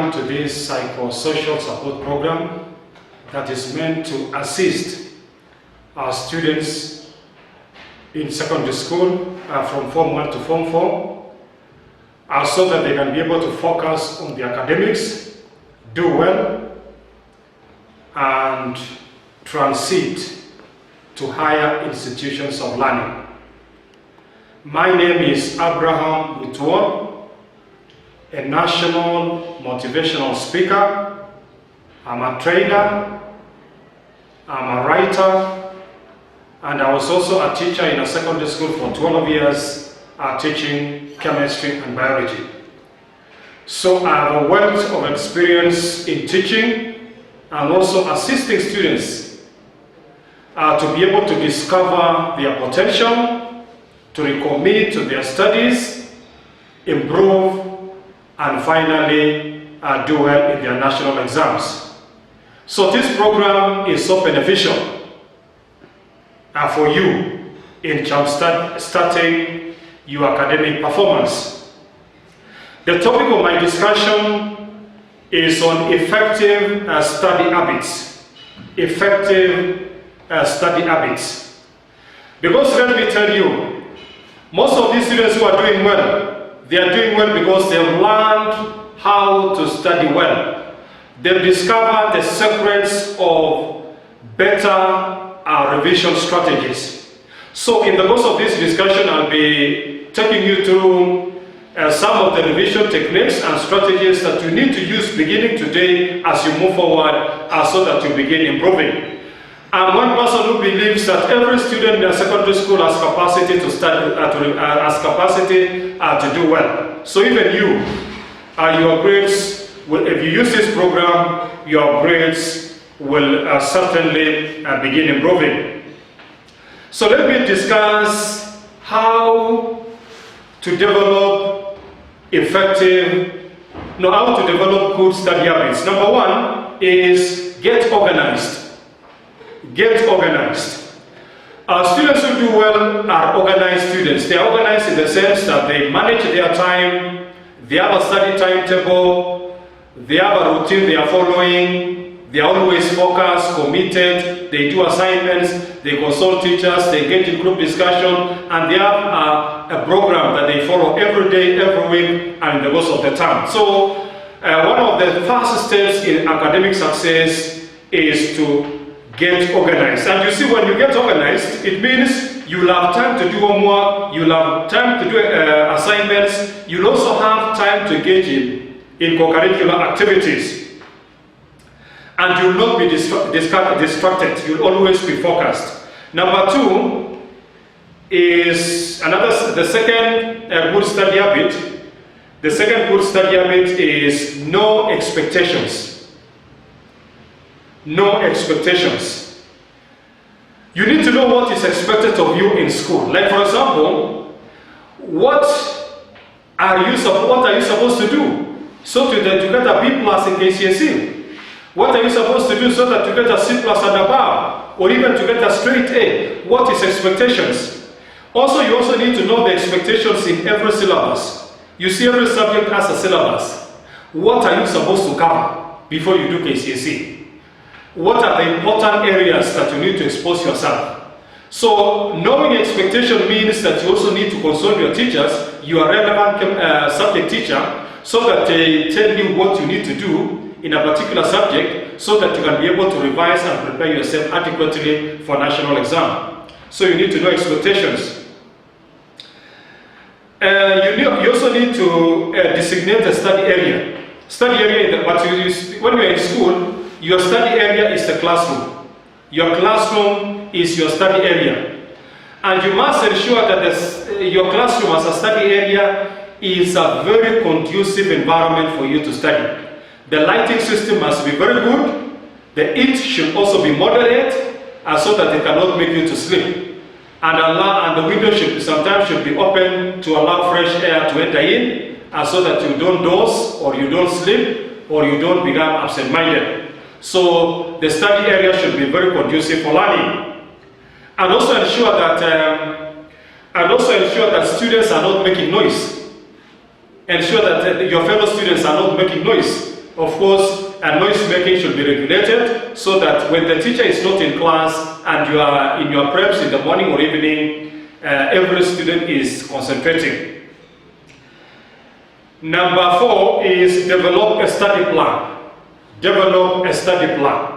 welcome to this psychosocial support program that is meant to assist our students in secondary school from Form 1 to Form 4 so that they can be able to focus on the academics, do well, and transit to higher institutions of learning. My name is Abraham Mutual, a national motivational speaker. I'm a trainer, I'm a writer, and I was also a teacher in a secondary school for 12 years, teaching chemistry and biology. So I have a wealth of experience in teaching and also assisting students to be able to discover their potential, to recommit to their studies, improve, and finally do well in their national exams. So this program is so beneficial for you in starting your academic performance. The topic of my discussion is on effective study habits. Effective study habits. Because let me tell you, most of these students who are doing well, they are doing well because they've learned how to study well. They've discovered the secrets of better revision strategies. So in the course of this discussion, I'll be taking you through some of the revision techniques and strategies that you need to use beginning today as you move forward so that you begin improving. I'm one person who believes that every student in a secondary school has capacity to study, has capacity to do well. So even you, your grades, if you use this program, your grades will certainly begin improving. So let me discuss how to develop how to develop good study habits. Number one is get organized. Get organized. Students who do well are organized students. They are organized in the sense that they manage their time, they have a study timetable, they have a routine they are following, they are always focused, committed, they do assignments, they consult teachers, they engage in group discussion, and they have a program that they follow every day, every week, and in the course of the term. So one of the first steps in academic success is to get organized. And you see, when you get organized, it means you'll have time to do homework, you'll have time to do assignments, you'll also have time to engage in co-curricular activities. And you'll not be distracted, you'll always be focused. Number two is the second good study habit. The second good study habit is no expectations. No expectations. You need to know what is expected of you in school. Like for example, what are you supposed to do so that you get a B plus in KCSE? What are you supposed to do so that you get a C plus and above, or even to get a straight A? What is expectations? Also, you also need to know the expectations in every syllabus. You see, every subject has a syllabus. What are you supposed to cover before you do KCSE? What are the important areas that you need to expose yourself? So knowing expectation means that you also need to consult your teachers, your relevant subject teacher, so that they tell you what you need to do in a particular subject so that you can be able to revise and prepare yourself adequately for national exam. So you need to know expectations. You also need to designate a study area. Study area, when you're in school, your study area is the classroom. Your classroom is your study area. And you must ensure that your classroom as a study area is a very conducive environment for you to study. The lighting system must be very good. The heat should also be moderate so that it cannot make you to sleep. And the window sometimes should be open to allow fresh air to enter in so that you don't doze or you don't sleep or you don't become absent-minded. So the study area should be very conducive for learning, and also ensure that students are not making noise. Ensure that your fellow students are not making noise. Of course, noise making should be regulated so that when the teacher is not in class and you are in your preps in the morning or evening, every student is concentrating. Number 4 is develop a study plan. Develop a study plan.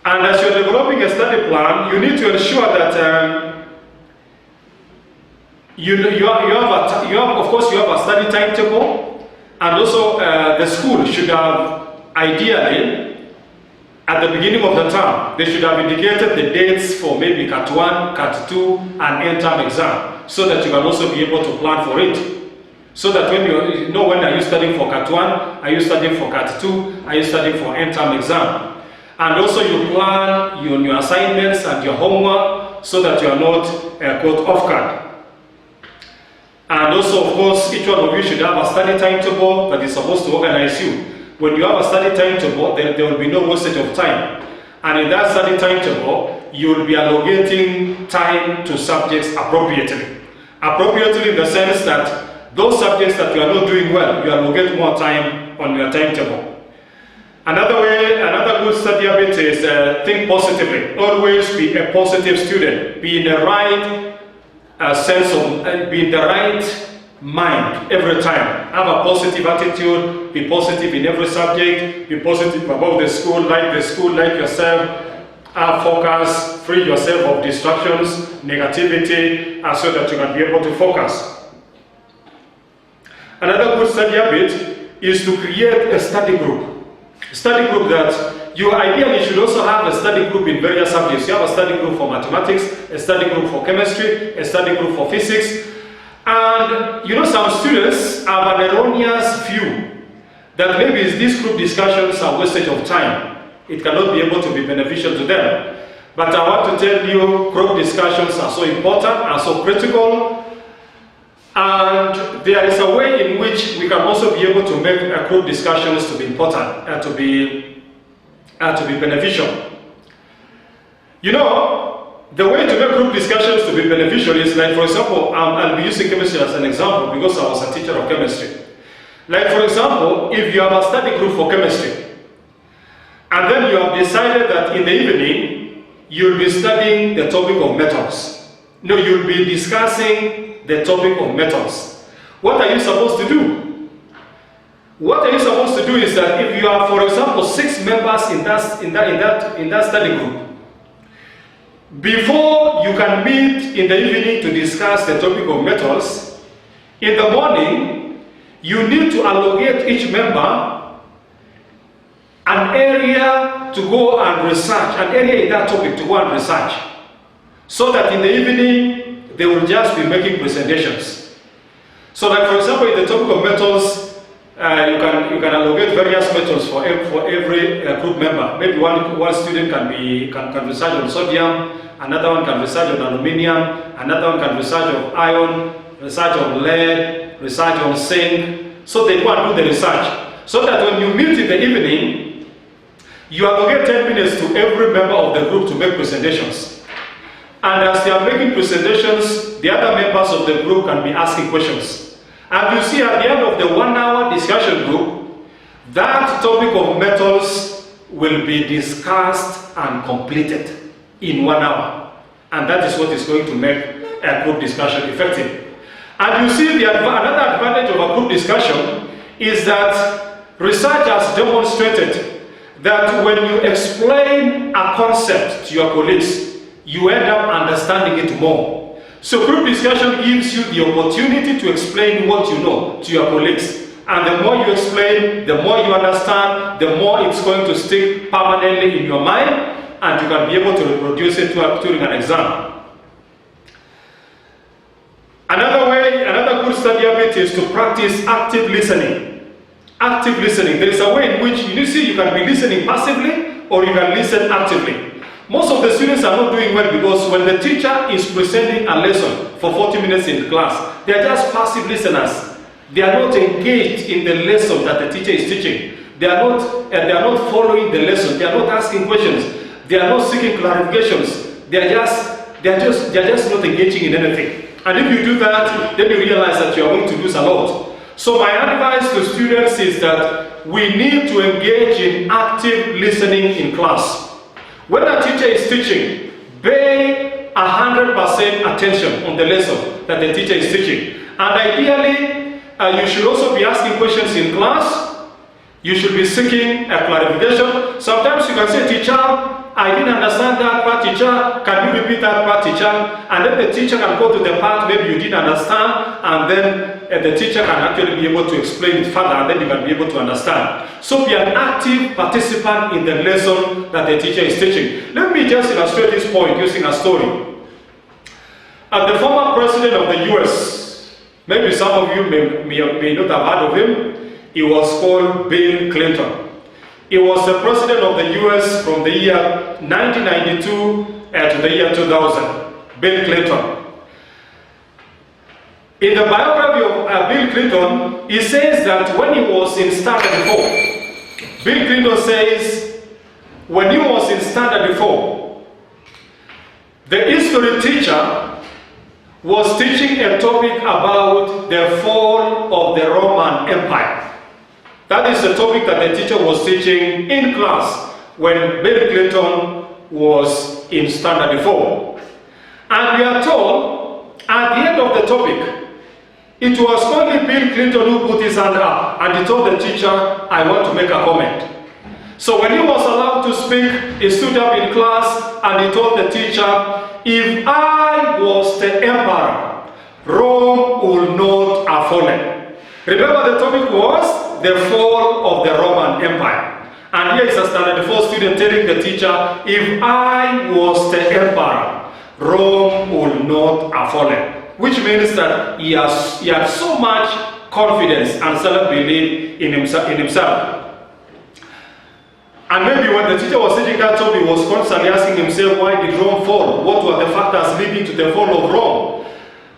And as you're developing a study plan, you need to ensure that you have, of course, you have a study timetable, and also the school should have, ideally, at the beginning of the term, they should have indicated the dates for maybe Cat 1, Cat 2, and end-term exam, so that you can also be able to plan for it. So that when you know when are you studying for Cat 1, are you studying for Cat 2, are you studying for end-term exam. And also you plan your assignments and your homework so that you are not caught off guard. And also, of course, each one of you should have a study timetable that is supposed to organize you. When you have a study timetable, then there will be no wastage of time. And in that study timetable, you will be allocating time to subjects appropriately. Appropriately in the sense that those subjects that you are not doing well, you allocate more time on your timetable. Another good study habit is think positively. Always be a positive student. Be in the right sense of, be in the right mind every time. Have a positive attitude. Be positive in every subject. Be positive about the school, like yourself. Have focus. Free yourself of distractions, negativity, so that you can be able to focus. Another good study habit is to create a study group. Study group that you ideally should also have a study group in various subjects. You have a study group for mathematics, a study group for chemistry, a study group for physics. And you know, some students have an erroneous view that maybe these group discussions are wastage of time. It cannot be able to be beneficial to them. But I want to tell you, group discussions are so important, are so critical. And there is a way in which we can also be able to make group discussions to be important and to be beneficial. You know, the way to make group discussions to be beneficial is like, for example, I'll be using chemistry as an example because I was a teacher of chemistry. Like, for example, if you have a study group for chemistry, and then you have decided that in the evening, you'll be studying the topic of metals. No, you'll be discussing the topic of metals. What are you supposed to do? What are you supposed to do is that if you have, for example, 6 members in that study group, before you can meet in the evening to discuss the topic of metals, in the morning, you need to allocate each member an area to go and research, an area in that topic to go and research, so that in the evening, they will just be making presentations. So like, for example, in the topic of metals, you can allocate various metals for every group member. Maybe one student can research on sodium, another one can research on aluminium, another one can research on iron, research on lead, research on zinc. So they go and do the research. So that when you meet in the evening, you allocate 10 minutes to every member of the group to make presentations. And as they are making presentations, the other members of the group can be asking questions. And you see at the end of the 1-hour discussion group, that topic of metals will be discussed and completed in 1 hour. And that is what is going to make a group discussion effective. And you see another advantage of a group discussion is that research has demonstrated that when you explain a concept to your colleagues, you end up understanding it more. So group discussion gives you the opportunity to explain what you know to your colleagues. And the more you explain, the more you understand, the more it's going to stick permanently in your mind, and you can be able to reproduce it during an exam. Another good study habit is to practice active listening. Active listening. There is a way in which you can be listening passively or you can listen actively. Most of the students are not doing well because when the teacher is presenting a lesson for 40 minutes in class, they are just passive listeners. They are not engaged in the lesson that the teacher is teaching. They are not following the lesson. They are not asking questions. They are not seeking clarifications. They are just not engaging in anything. And if you do that, then you realize that you are going to lose a lot. So my advice to students is that we need to engage in active listening in class. When a teacher is teaching, pay 100% attention on the lesson that the teacher is teaching. And ideally, you should also be asking questions in class. You should be seeking a clarification. Sometimes you can say, teacher, I didn't understand that part, teacher. Can you repeat that part, teacher? And then the teacher can go to the part maybe you didn't understand, and then the teacher can actually be able to explain it further, and then you can be able to understand. So be an active participant in the lesson that the teacher is teaching. Let me just illustrate this point using a story. The former president of the US, maybe some of you may not have heard of him. He was called Bill Clinton. He was the president of the US from the year 1992 to the year 2000. Bill Clinton. In the biography of Bill Clinton, he says that when he was in Standard 4, Bill Clinton says, when he was in Standard 4, the history teacher was teaching a topic about the fall of the Roman Empire. That is the topic that the teacher was teaching in class when Bill Clinton was in Standard 4. And we are told, at the end of the topic, it was only Bill Clinton who put his hand up and he told the teacher, I want to make a comment. So when he was allowed to speak, he stood up in class and he told the teacher, if I was the emperor, Rome would not have fallen. Remember the topic was the fall of the Roman Empire. And here is a Standard 4 student telling the teacher, if I was the emperor, Rome would not have fallen. Which means that he had so much confidence and self-belief in himself. And maybe when the teacher was teaching that topic, he was constantly asking himself, why did Rome fall? What were the factors leading to the fall of Rome?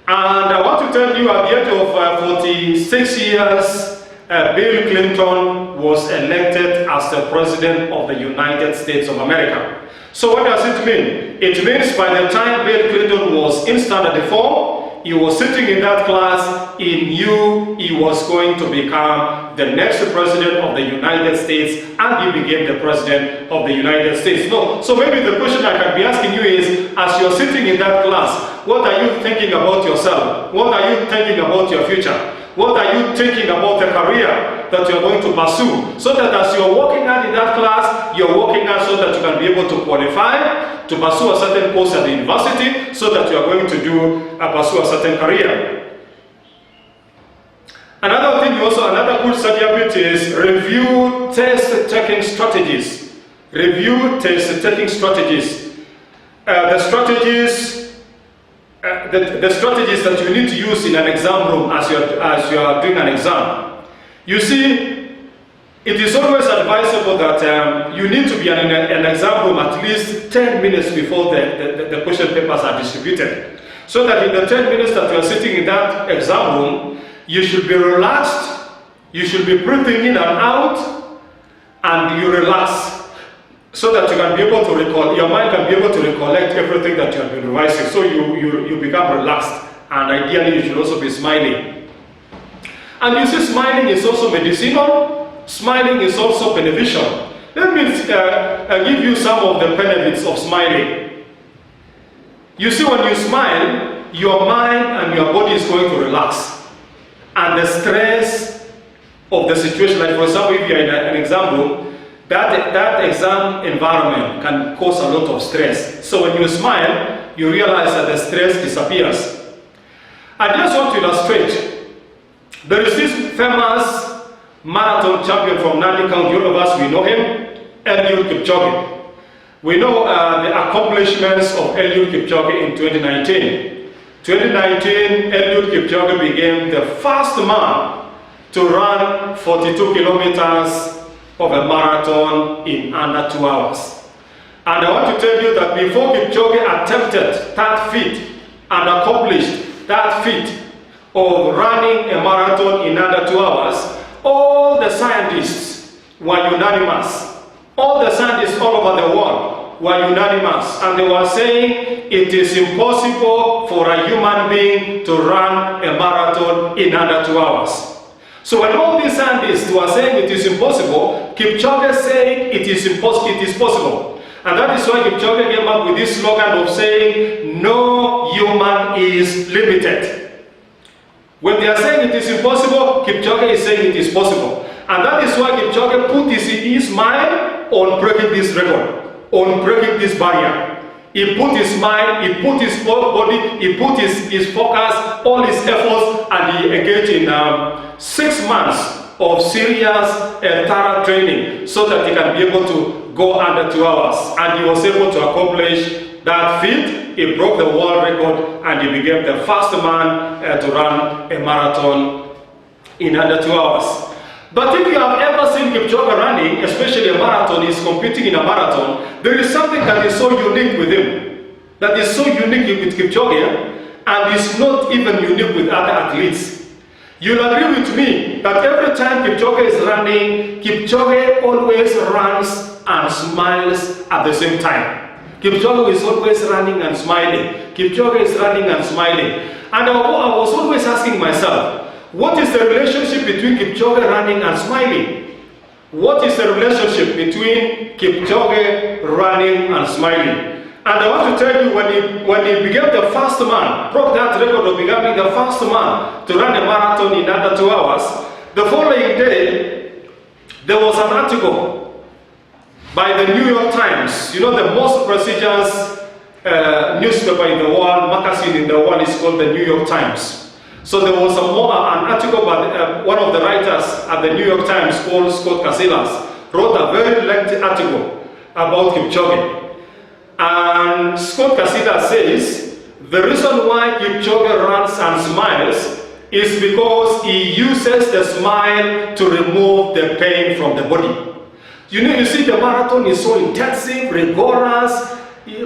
And I want to tell you, at the age of 46 years, Bill Clinton was elected as the President of the United States of America. So what does it mean? It means by the time Bill Clinton was in Standard 4, he was sitting in that class, he knew he was going to become the next President of the United States, and he became the President of the United States. No. So maybe the question I can be asking you is, as you're sitting in that class, what are you thinking about yourself? What are you thinking about your future? What are you thinking about the career that you're going to pursue? So that as you're working out in that class, you're working out so that you can be able to qualify to pursue a certain course at the university, so that you're going to pursue a certain career. Another thing another good study habit is review test-taking strategies. Review test-taking strategies. The strategies that you need to use in an exam room as you are doing an exam. You see, it is always advisable that you need to be in an exam room at least 10 minutes before the question papers are distributed. So that in the 10 minutes that you are sitting in that exam room, you should be relaxed, you should be breathing in and out, and you relax. So that you can be able to recall, your mind can be able to recollect everything that you have been revising. So you become relaxed, and ideally you should also be smiling. And you see, smiling is also medicinal, smiling is also beneficial. Let me give you some of the benefits of smiling. You see, when you smile, your mind and your body is going to relax. And the stress of the situation, like for example, if you're in an exam room, that exam environment can cause a lot of stress. So when you smile, you realize that the stress disappears. I just want to illustrate. There is this famous marathon champion from Nandi County. All of us, we know him, Eliud Kipchoge. We know the accomplishments of Eliud Kipchoge in 2019. 2019, Eliud Kipchoge became the first man to run 42 kilometers of a marathon in under 2 hours. And I want to tell you that before Kipchoge attempted that feat and accomplished that feat of running a marathon in under 2 hours, all the scientists were unanimous. All the scientists all over the world were unanimous, and they were saying it is impossible for a human being to run a marathon in under 2 hours. So when all these scientists were saying it is impossible, Kipchoge said it is possible. And that is why Kipchoge came up with this slogan of saying, no human is limited. When they are saying it is impossible, Kipchoge is saying it is possible. And that is why Kipchoge put his mind on breaking this record, on breaking this barrier. He put his mind, he put his body, he put his focus, all his efforts, and he engaged in 6 months of serious and thorough training so that he can be able to go under 2 hours. And he was able to accomplish that feat. He broke the world record and he became the first man to run a marathon in under 2 hours. But if you have ever seen Kipchoge running, especially a marathon, he's competing in a marathon, there is something that is so unique with him. That is so unique with Kipchoge, and is not even unique with other athletes. You'll agree with me that every time Kipchoge is running, Kipchoge always runs and smiles at the same time. Kipchoge is always running and smiling. Kipchoge is running and smiling. And I was always asking myself, what is the relationship between Kipchoge running and smiling? What is the relationship between Kipchoge running and smiling? And I want to tell you, when he became the first man, broke that record of becoming the first man to run a marathon in under 2 hours, the following day, there was an article by the New York Times. You know, the most prestigious newspaper in the world, magazine in the world is called the New York Times. So there was an article by one of the writers at the New York Times called Scott Casillas, wrote a very lengthy article about Kipchoge. And Scott Casillas says, the reason why Kipchoge runs and smiles is because he uses the smile to remove the pain from the body. You see the marathon is so intensive, rigorous.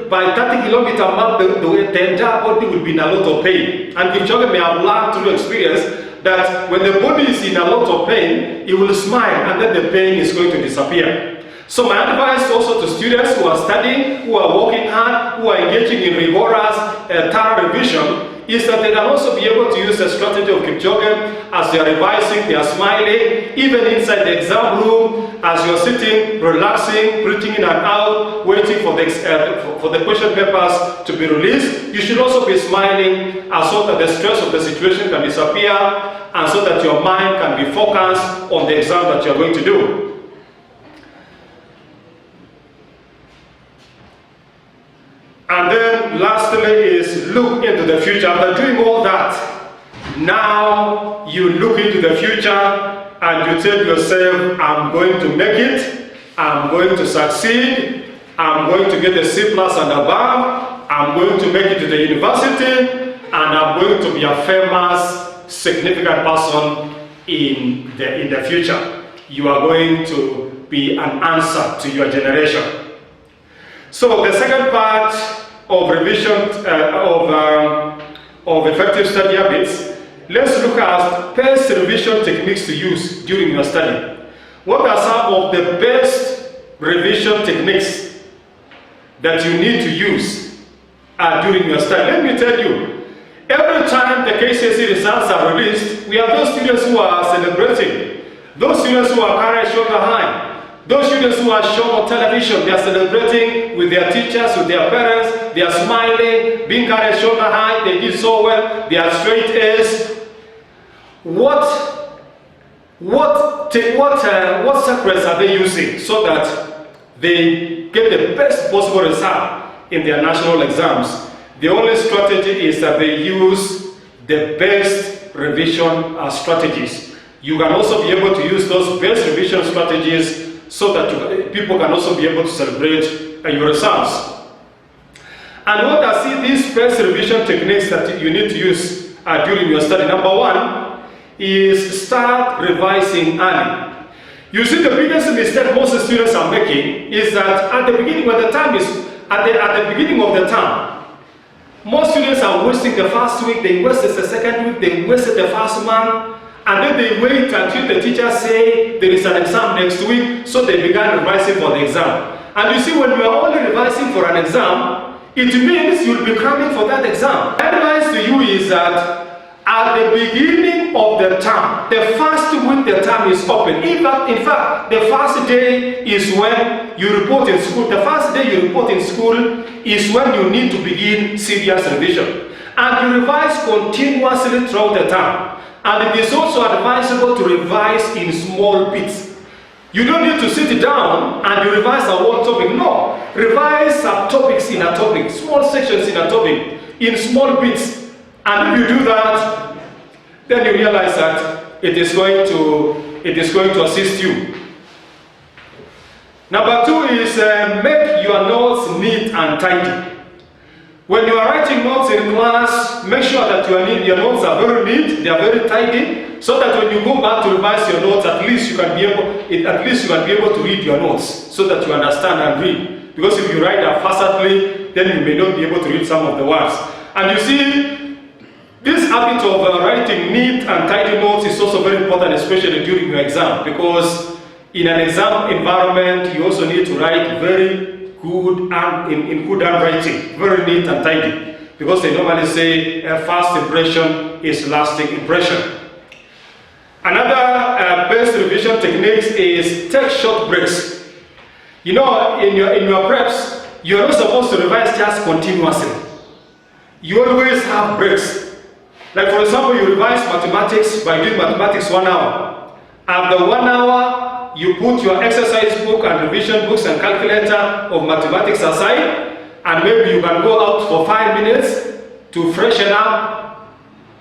By 30 kilometers mark, the entire body will be in a lot of pain. And Kipchoge may have learned through experience that when the body is in a lot of pain, it will smile and then the pain is going to disappear. So my advice also to students who are studying, who are working hard, who are engaging in rigorous, thorough revision, is that they can also be able to use the strategy of Kipchoge as they are revising, they are smiling, even inside the exam room, as you're sitting, relaxing, breathing in and out, waiting for the question papers to be released. You should also be smiling so that the stress of the situation can disappear and so that your mind can be focused on the exam that you're going to do. And then lastly is look into the future. After doing all that, now you look into the future and you tell yourself, I'm going to make it, I'm going to succeed, I'm going to get the C+ and above, I'm going to make it to the university, and I'm going to be a famous, significant person in the future. You are going to be an answer to your generation. So the second part of revision of effective study habits, let's look at best revision techniques to use during your study. What are some of the best revision techniques that you need to use during your study? Let me tell you, every time the KCSE results are released, we have those students who are celebrating, those students who are carrying shoulder high. Those students who are shown on television, they are celebrating with their teachers, with their parents, they are smiling, being carried shoulder high, they did so well, they are straight A's. What secrets are they using so that they get the best possible result in their national exams? The only strategy is that they use the best revision strategies. You can also be able to use those best revision strategies so that people can also be able to celebrate your results. And what are these best revision techniques that you need to use during your study? Number one is start revising early. You see, the biggest mistake most students are making is that at the beginning, when the time is at the beginning of the term, most students are wasting the first week, they wasted the second week, they wasted the first month. And then they wait until the teachers say there is an exam next week, so they began revising for the exam. And you see, when you are only revising for an exam, it means you'll be cramming for that exam. My advice to you is that At the beginning of the term, the first week the term is open. In fact, the first day is when you report in school. The first day you report in school is when you need to begin serious revision. And you revise continuously throughout the term. And it is also advisable to revise in small bits. You don't need to sit down and you revise a whole topic. No. Revise subtopics in a topic, small sections in a topic, in small bits. And if you do that, then you realize that it is going to assist you. Number 2 is make your notes neat and tidy. When you are writing notes in class, make sure that your notes are very neat, they are very tidy, so that when you go back to revise your notes, at least you can be able to read your notes, so that you understand and read. Because if you write haphazardly, then you may not be able to read some of the words. And you see, this habit of writing neat and tidy notes is also very important, especially during your exam, because in an exam environment, you also need to write very good and in good handwriting, very neat and tidy, because they normally say first impression is lasting impression. Another best revision techniques is take short breaks. You know, in your preps, you're not supposed to revise just continuously. You always have breaks. Like for example, you revise mathematics by doing mathematics 1 hour. After 1 hour, you put your exercise book and revision books and calculator of mathematics aside, and maybe you can go out for 5 minutes to freshen up,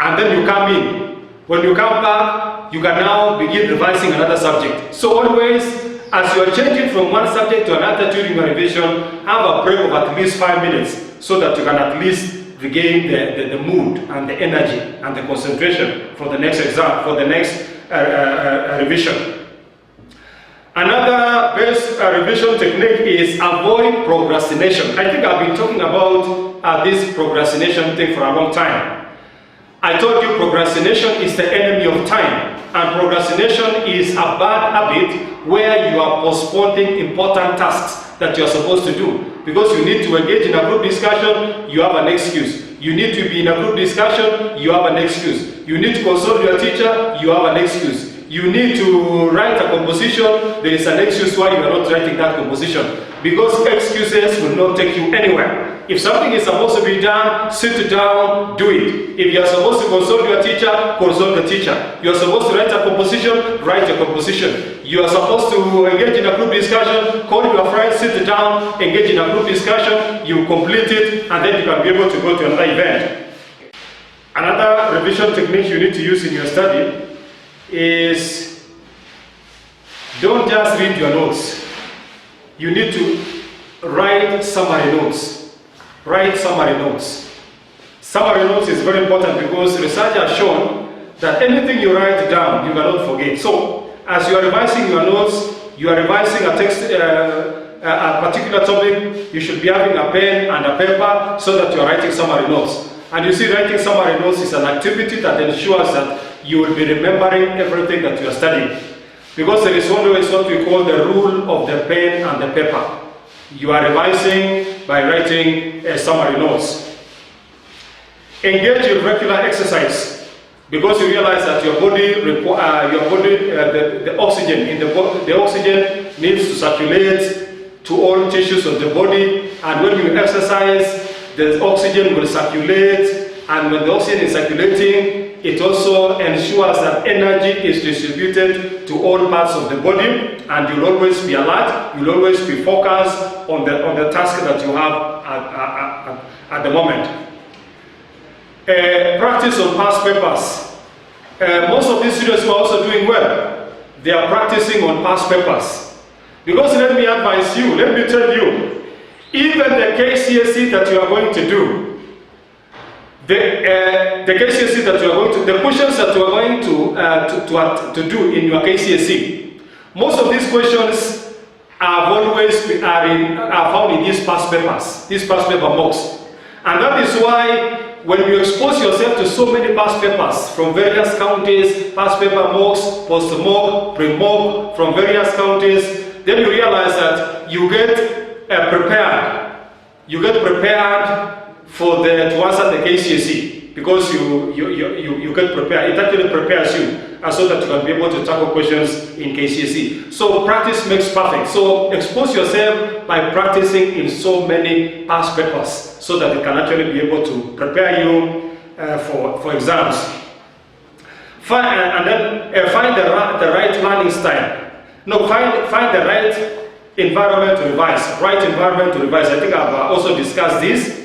and then you come in. When you come back, you can now begin revising another subject. So always, as you are changing from one subject to another during your revision, have a break of at least 5 minutes, so that you can at least regain the mood and the energy and the concentration for the next exam, for the next revision. Another best revision technique is avoid procrastination. I think I've been talking about this procrastination thing for a long time. I told you procrastination is the enemy of time, and procrastination is a bad habit where you are postponing important tasks that you are supposed to do. Because you need to engage in a group discussion, you have an excuse. You need to be in a group discussion, you have an excuse. You need to consult your teacher, you have an excuse. You need to write a composition, there is an excuse why you are not writing that composition. Because excuses will not take you anywhere. If something is supposed to be done, sit down, do it. If you are supposed to consult your teacher, consult the teacher. You are supposed to write a composition, write a composition. You are supposed to engage in a group discussion, call your friends, sit down, engage in a group discussion, you complete it, and then you can be able to go to another event. Another revision technique you need to use in your study is don't just read your notes. You need to write summary notes. Write summary notes. Summary notes is very important because research has shown that anything you write down, you cannot forget. So, as you are revising your notes, you are revising a text, a particular topic, you should be having a pen and a paper so that you are writing summary notes. And you see, writing summary notes is an activity that ensures that you will be remembering everything that you are studying. Because there is always what we call the rule of the pen and the paper. You are revising by writing summary notes. Engage in regular exercise, because you realize that your body, the oxygen in the oxygen needs to circulate to all tissues of the body, and when you exercise, the oxygen will circulate, and when the oxygen is circulating, it also ensures that energy is distributed to all parts of the body, and you'll always be alert, you'll always be focused on the task that you have at the moment. Practice on past papers. Most of these students who are also doing well, they are practicing on past papers. Because let me advise you, let me tell you, even the KCSE that you are going to do, the KCSE that you are going to, the questions that you are going to do in your KCSE, most of these questions are found in these past papers, these past paper mocks. And that is why when you expose yourself to so many past papers from various counties, past paper mocks, post-mock, pre-mock from various counties, then you realize that you get prepared. You get prepared to answer the KCSE. because you get prepared. It actually prepares you so that you can be able to tackle questions in KCSE. So practice makes perfect. So expose yourself by practicing in so many past papers so that it can actually be able to prepare you for exams. Find the right learning style. No, find the right environment to revise. Right environment to revise. I think I've also discussed this.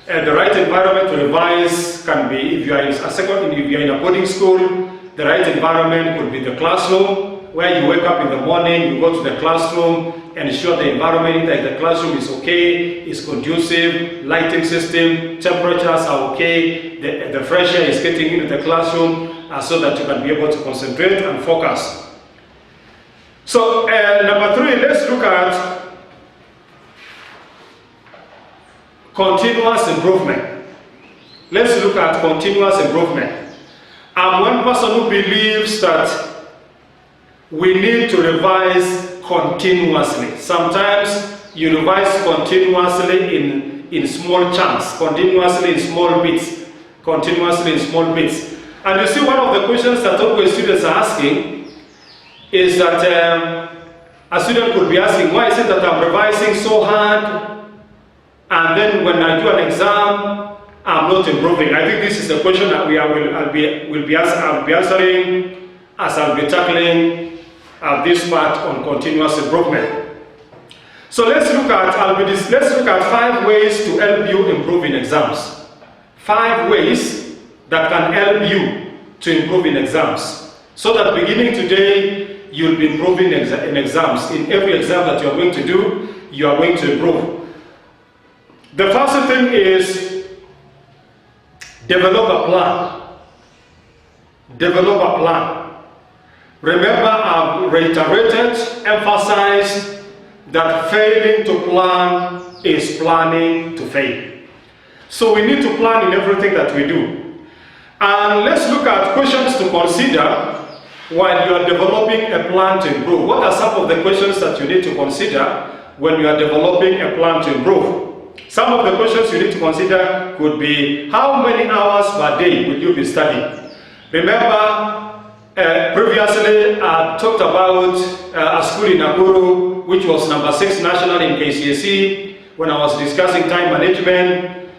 The right environment to revise can be if you are in a boarding school. The right environment could be the classroom, where you wake up in the morning, you go to the classroom, ensure the environment in the classroom is okay, is conducive, lighting system, temperatures are okay, the fresh air is getting into the classroom, so that you can be able to concentrate and focus. So number 3, let's look at continuous improvement. Let's look at continuous improvement. I'm one person who believes that we need to revise continuously. Sometimes you revise continuously in small chunks, continuously in small bits, continuously in small bits. And you see, one of the questions that always students are asking is that a student could be asking, why is it that I'm revising so hard, and then when I do an exam, I'm not improving? I think this is the question that I'll be answering as I'll be tackling this part on continuous improvement. So let's look at 5 ways to help you improve in exams. 5 ways that can help you to improve in exams, so that beginning today you'll be improving in exams. In every exam that you're going to do, you are going to improve. The first thing is develop a plan. Develop a plan. Remember, I've reiterated, emphasized that failing to plan is planning to fail. So we need to plan in everything that we do. And let's look at questions to consider while you are developing a plan to improve. What are some of the questions that you need to consider when you are developing a plan to improve? Some of the questions you need to consider could be, how many hours per day will you be studying? Remember, previously I talked about a school in Nakuru which was number 6 national in KCSE when I was discussing time management,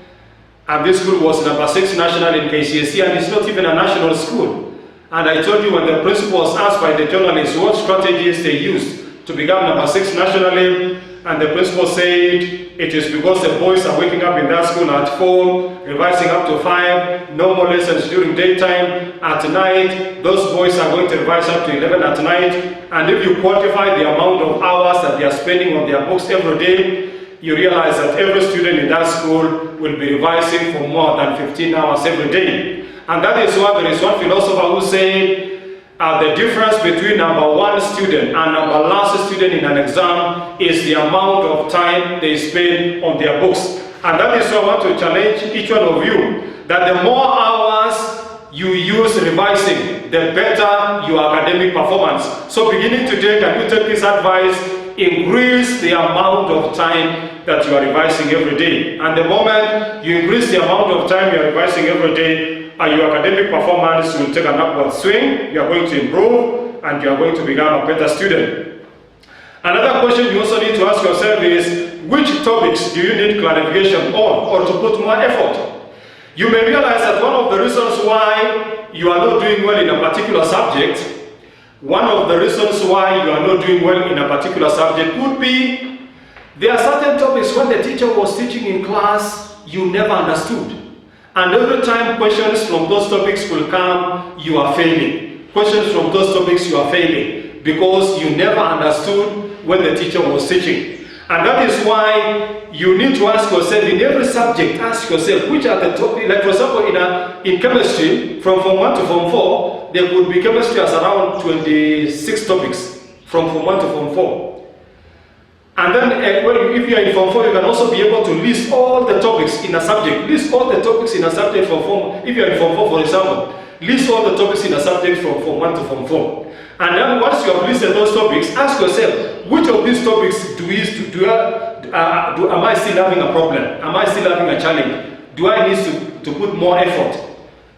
and this school was number 6 national in KCSE, and it's not even a national school. And I told you, when the principal was asked by the journalists what strategies they used to become number 6 nationally, and the principal said it is because the boys are waking up in that school at 4, revising up to 5, no more lessons during daytime. At night, those boys are going to revise up to 11 at night. And if you quantify the amount of hours that they are spending on their books every day, you realize that every student in that school will be revising for more than 15 hours every day. And that is why there is one philosopher who said, the difference between number 1 student and number last student in an exam is the amount of time they spend on their books. And that is why I want to challenge each one of you, that the more hours you use revising, the better your academic performance. So beginning today, can you take this advice? Increase the amount of time that you are revising every day. And the moment you increase the amount of time you are revising every day, your academic performance will take an upward swing, you are going to improve, and you are going to become a better student. Another question you also need to ask yourself is, which topics do you need clarification on, or to put more effort? You may realize that one of the reasons why you are not doing well in a particular subject, one of the reasons why you are not doing well in a particular subject could be, there are certain topics when the teacher was teaching in class, you never understood. And every time questions from those topics will come, you are failing. Questions from those topics, you are failing, because you never understood when the teacher was teaching. And that is why you need to ask yourself, in every subject, ask yourself, which are the topics. Like for example, in chemistry, from Form 1 to Form 4, there could be chemistry as around 26 topics, from Form 1 to Form 4. And then if you are in Form 4, you can also be able to list all the topics in a subject. List all the topics in a subject from Form. If you are in Form 4, for example, list all the topics in a subject from Form 1 to Form 4. And then once you have listed those topics, ask yourself, which of these topics am I still having a problem? Am I still having a challenge? Do I need to put more effort?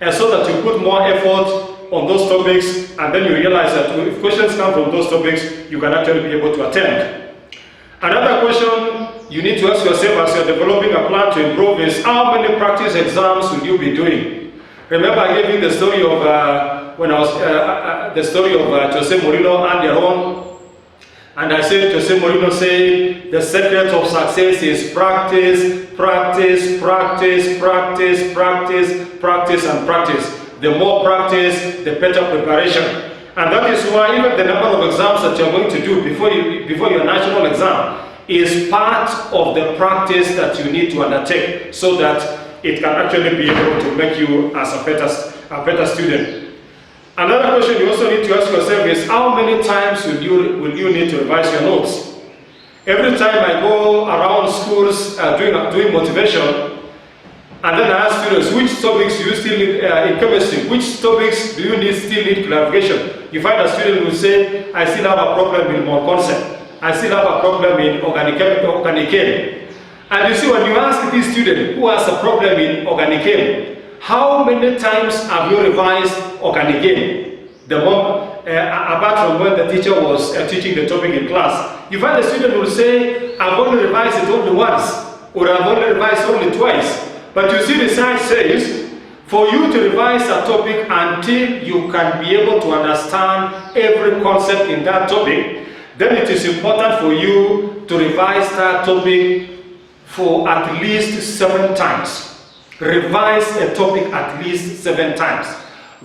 and so that you put more effort on those topics, and then you realize that if questions come from those topics, you can actually be able to attend. Another question you need to ask yourself as you're developing a plan to improve is, how many practice exams will you be doing? Remember, I gave you the story of Jose Mourinho and Yaron, and I said Jose Mourinho said the secret of success is practice, practice, practice, practice, practice, practice, and practice. The more practice, the better preparation. And that is why even the number of exams that you're going to do before your national exam is part of the practice that you need to undertake, so that it can actually be able to make you as a better student. Another question you also need to ask yourself is, how many times will you need to revise your notes? Every time I go around schools doing motivation, and then I ask students, which topics do you still need in chemistry? Which topics do you still need clarification? You find a student who say, I still have a problem in mole concept. I still have a problem in organic chem. And you see, when you ask this student who has a problem in organic chem, how many times have you revised organic chem? Apart from when the teacher was teaching the topic in class, you find the student will say, I've only revised it only once, or I've only revised only twice. But you see, the science says, for you to revise a topic until you can be able to understand every concept in that topic, then it is important for you to revise that topic for at least 7 times. Revise a topic at least 7 times.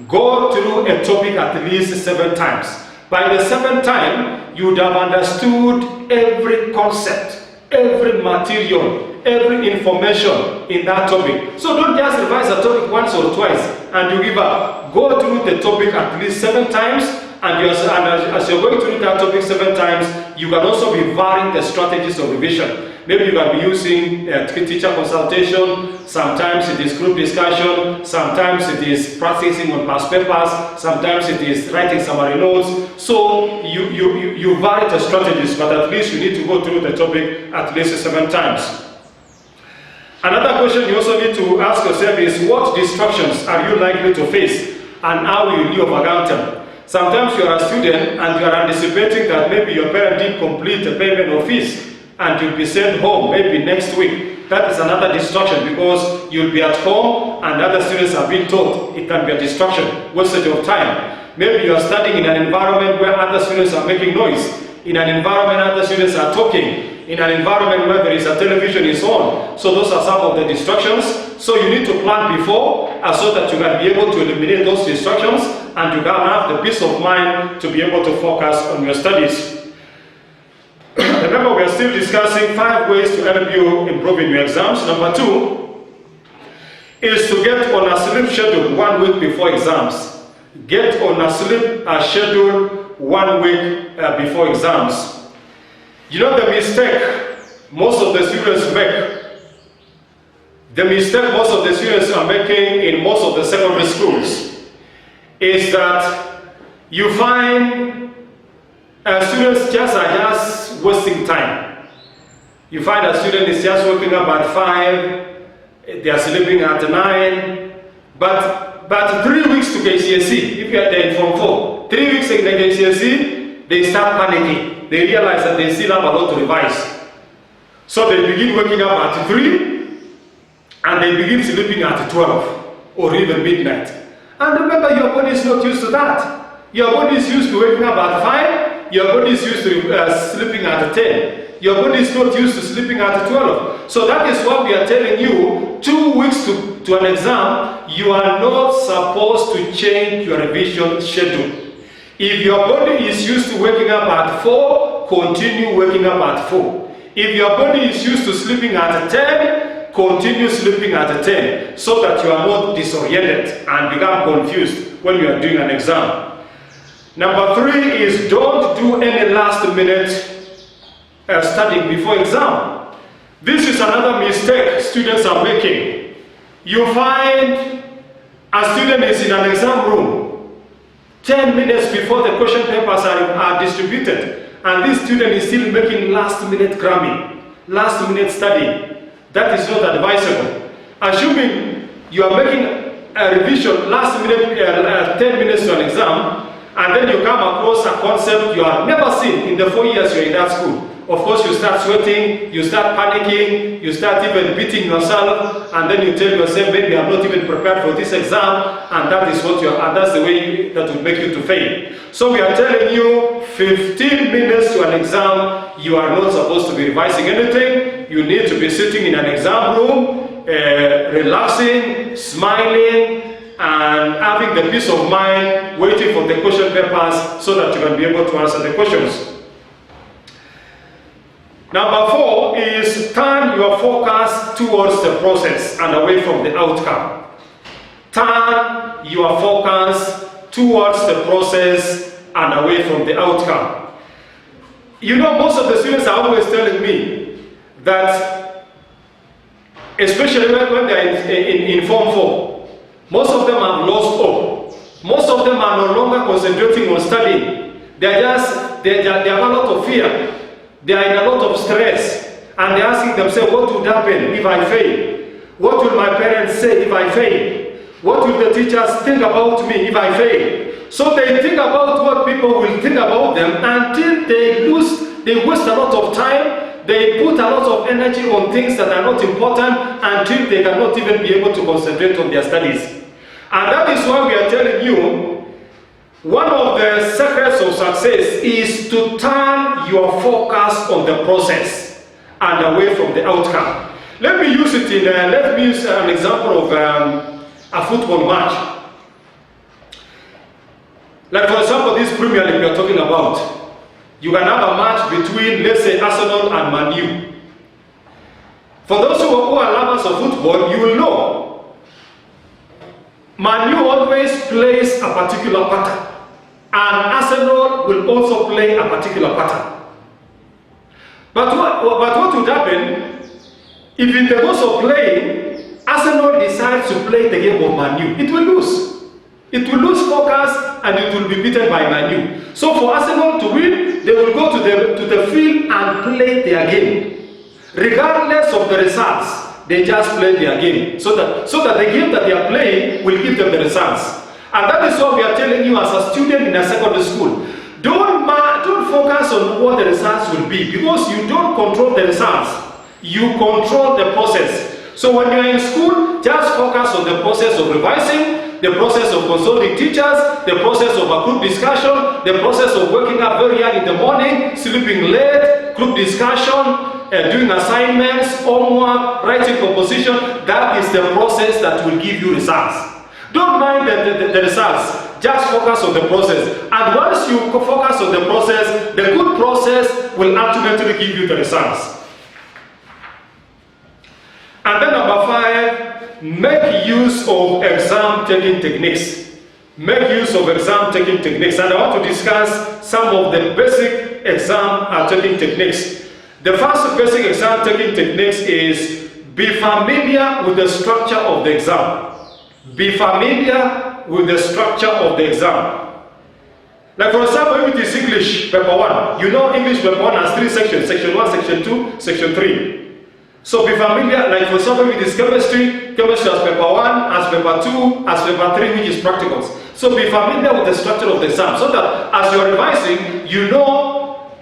Go through a topic at least 7 times. By the 7th time, you would have understood every concept, every material, every information in that topic. So don't just revise a topic once or twice and you give up. Go through the topic at least 7 times, and as you're going through that topic 7 times, you can also be varying the strategies of revision. Maybe you can be using teacher consultation, sometimes it is group discussion, sometimes it is practicing on past papers, sometimes it is writing summary notes. So you vary the strategies, but at least you need to go through the topic at least 7 times. Another question you also need to ask yourself is, what distractions are you likely to face and how will you overcome them? Sometimes you are a student and you are anticipating that maybe your parent did complete the payment of fees and you'll be sent home maybe next week. That is another distraction, because you'll be at home and other students are being taught. It can be a distraction, wastage of time. Maybe you are studying in an environment where other students are making noise, in an environment other students are talking, in an environment where there is a television is on. So those are some of the distractions. So you need to plan before so that you can be able to eliminate those distractions and you can have the peace of mind to be able to focus on your studies. Remember, we are still discussing 5 ways to help you improve in your exams. Number 2 is to get on a sleep schedule 1 week before exams. Get on a sleep schedule 1 week before exams. You know the mistake most of the students make? The mistake most of the students are making in most of the secondary schools is that you find students are just wasting time. You find a student is just waking up at 5, they are sleeping at 9, but 3 weeks to KCSE, if you are there in Form 4, 3 weeks in the KCSE, they start panicking. They realize that they still have a lot to revise. So they begin waking up at 3 and they begin sleeping at 12 or even midnight. And remember, your body is not used to that. Your body is used to waking up at 5, your body is used to sleeping at 10. Your body is not used to sleeping at 12. So that is why we are telling you 2 weeks to an exam, you are not supposed to change your revision schedule. If your body is used to waking up at 4, continue waking up at 4. If your body is used to sleeping at 10, continue sleeping at 10, so that you are not disoriented and become confused when you are doing an exam. Number 3 is, don't do any last minute studying before exam. This is another mistake students are making. You find a student is in an exam room 10 minutes before the question papers are distributed, and this student is still making last-minute cramming, last-minute studying. That is not advisable. Assuming you are making a revision, last minute, 10 minutes to an exam, and then you come across a concept you have never seen in the 4 years you're in that school. Of course, you start sweating, you start panicking, you start even beating yourself, and then you tell yourself, maybe I'm not even prepared for this exam, and that is what and that's the way that will make you to fail. So we are telling you, 15 minutes to an exam, you are not supposed to be revising anything. You need to be sitting in an exam room, relaxing, smiling, and having the peace of mind, waiting for the question papers so that you can be able to answer the questions. Number 4 is turn your focus towards the process and away from the outcome. Turn your focus towards the process and away from the outcome. You know, most of the students are always telling me that, especially when they're in Form 4, most of them have lost hope. Most of them are no longer concentrating on studying. They have a lot of fear. They are in a lot of stress, and they're asking themselves, what would happen if I fail? What will my parents say if I fail? What will the teachers think about me if I fail? So they think about what people will think about them until they waste a lot of time, they put a lot of energy on things that are not important until they cannot even be able to concentrate on their studies. And that is why we are telling you, one of the secrets of success is to turn your focus on the process and away from the outcome. Let me use an example of a football match. Like for example, this Premier League we are talking about. You can have a match between, let's say, Arsenal and Man U. For those who are lovers of football, you will know Man U always plays a particular pattern. And Arsenal will also play a particular pattern. But what would happen if in the course of playing, Arsenal decides to play the game of Man U? It will lose. It will lose focus and it will be beaten by Man U. So for Arsenal to win, they will go to the field and play their game. Regardless of the results, they just play their game. So that the game that they are playing will give them the results. And that is what we are telling you as a student in a secondary school. Don't focus on what the results will be, because you don't control the results. You control the process. So when you are in school, just focus on the process of revising, the process of consulting teachers, the process of a group discussion, the process of waking up very early in the morning, sleeping late, group discussion, doing assignments, homework, writing composition. That is the process that will give you results. Don't mind the results, just focus on the process. And once you focus on the process, the good process will ultimately give you the results. And then number 5, make use of exam taking techniques. Make use of exam taking techniques. And I want to discuss some of the basic exam taking techniques. The first basic exam taking techniques is be familiar with the structure of the exam. Be familiar with the structure of the exam. Like for example, if it is English paper 1, you know English paper 1 has 3 sections, section 1, section 2, section 3. So be familiar, like for example, if it is chemistry, chemistry has paper 1, has paper 2, has paper 3, which is practicals. So be familiar with the structure of the exam, so that as you are revising, you know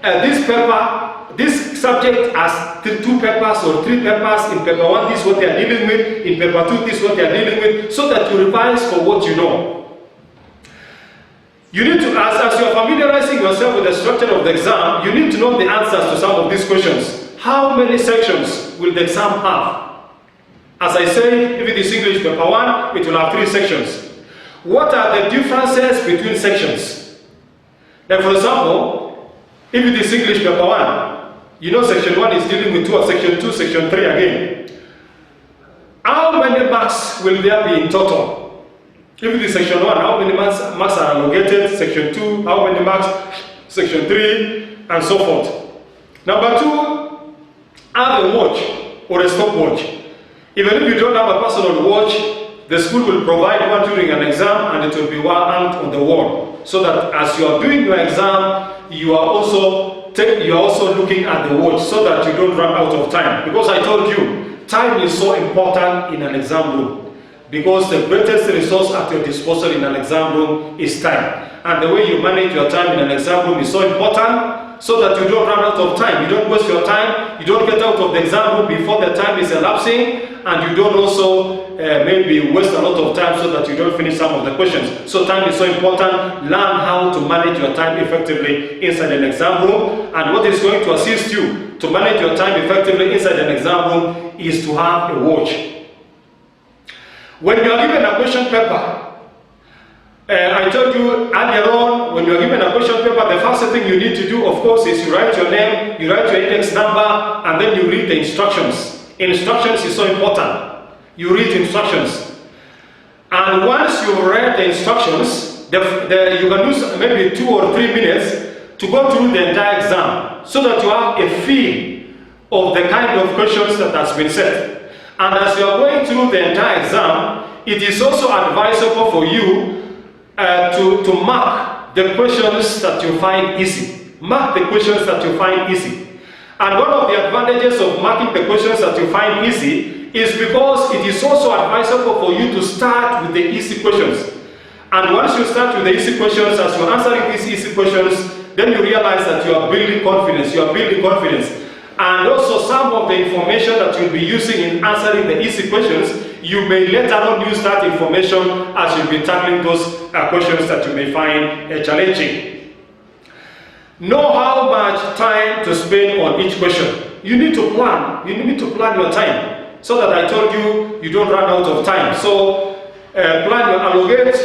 this subject has 2 papers or 3 papers. In paper 1, this is what they are dealing with. In paper 2, this is what they are dealing with, so that you revise for what you know. You need to, as you are familiarizing yourself with the structure of the exam, you need to know the answers to some of these questions. How many sections will the exam have? As I said, if it is English paper 1, it will have 3 sections. What are the differences between sections? Like for example, if it is English paper 1, you know section 1 is dealing with 2, section 2, section 3 again. How many marks will there be in total? If it is section 1, how many marks are allocated? Section 2, how many marks? Section 3, and so forth. Number 2, have a watch or a stopwatch. Even if you don't have a personal watch, the school will provide one during an exam, and it will be hanged on the wall, so that as you are doing your exam, you are also looking at the watch, so that you don't run out of time. Because I told you, time is so important in an exam room. because the greatest resource at your disposal in an exam room is time. And the way you manage your time in an exam room is so important, so that you don't run out of time. You don't waste your time, you don't get out of the exam room before the time is elapsing, and you don't also maybe waste a lot of time so that you don't finish some of the questions. So time is so important. Learn how to manage your time effectively inside an exam room, and what is going to assist you to manage your time effectively inside an exam room is to have a watch. When you are given a question paper, I told you earlier on, when you are given a question paper, the first thing you need to do, of course, is you write your name, you write your index number, and then you read the instructions. Instructions is so important. You read instructions. And once you read the instructions, you can use maybe 2 or 3 minutes to go through the entire exam, so that you have a feel of the kind of questions that has been set. And as you are going through the entire exam, it is also advisable for you to mark the questions that you find easy. Mark the questions that you find easy. And one of the advantages of marking the questions that you find easy is because it is also advisable for you to start with the easy questions. And once you start with the easy questions, as you're answering these easy questions, then you realize that you are building confidence. You are building confidence. And also some of the information that you'll be using in answering the easy questions, you may later on use that information as you'll be tackling those questions that you may find challenging. Know how much time to spend on each question. You need to plan. You need to plan your time, so that I told you, you don't run out of time. So allocate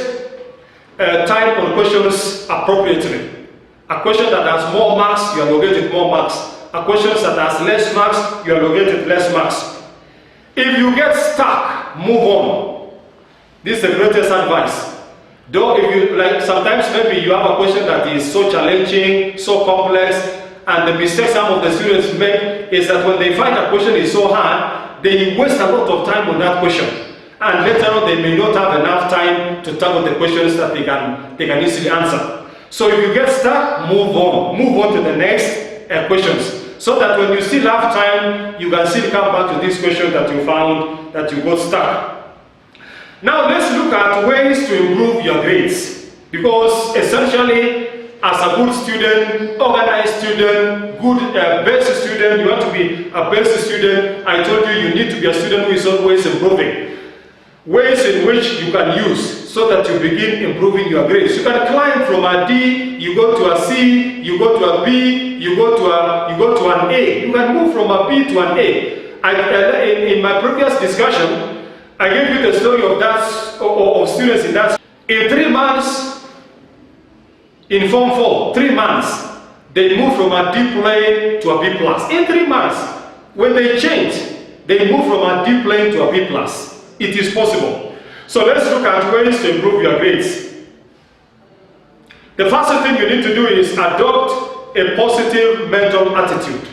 time on questions appropriately. A question that has more marks, you allocate it more marks. A question that has less marks, you allocate it less marks. If you get stuck, move on. This is the greatest advice. Though if you like, sometimes maybe you have a question that is so challenging, so complex, and the mistake some of the students make is that when they find a question is so hard, they waste a lot of time on that question. And later on, they may not have enough time to tackle the questions that they can easily answer. So if you get stuck, move on. Move on to the next questions. So that when you still have time, you can still come back to this question that you found that you got stuck. Now let's look at ways to improve your grades. Because essentially, as a good student, organized student, good best student, you want to be a best student. I told you, you need to be a student who is always improving. Ways in which you can use so that you begin improving your grades. You can climb from a D, you go to a C, you go to a B, you go to an A. You can move from a B to an A. In my previous discussion, I gave you the story of students in that. In 3 months, in Form 4, 3 months, they moved from a D plane to a B plus. In 3 months, when they changed, they moved from a D plane to a B plus. It is possible. So let's look at ways to improve your grades. The first thing you need to do is adopt a positive mental attitude.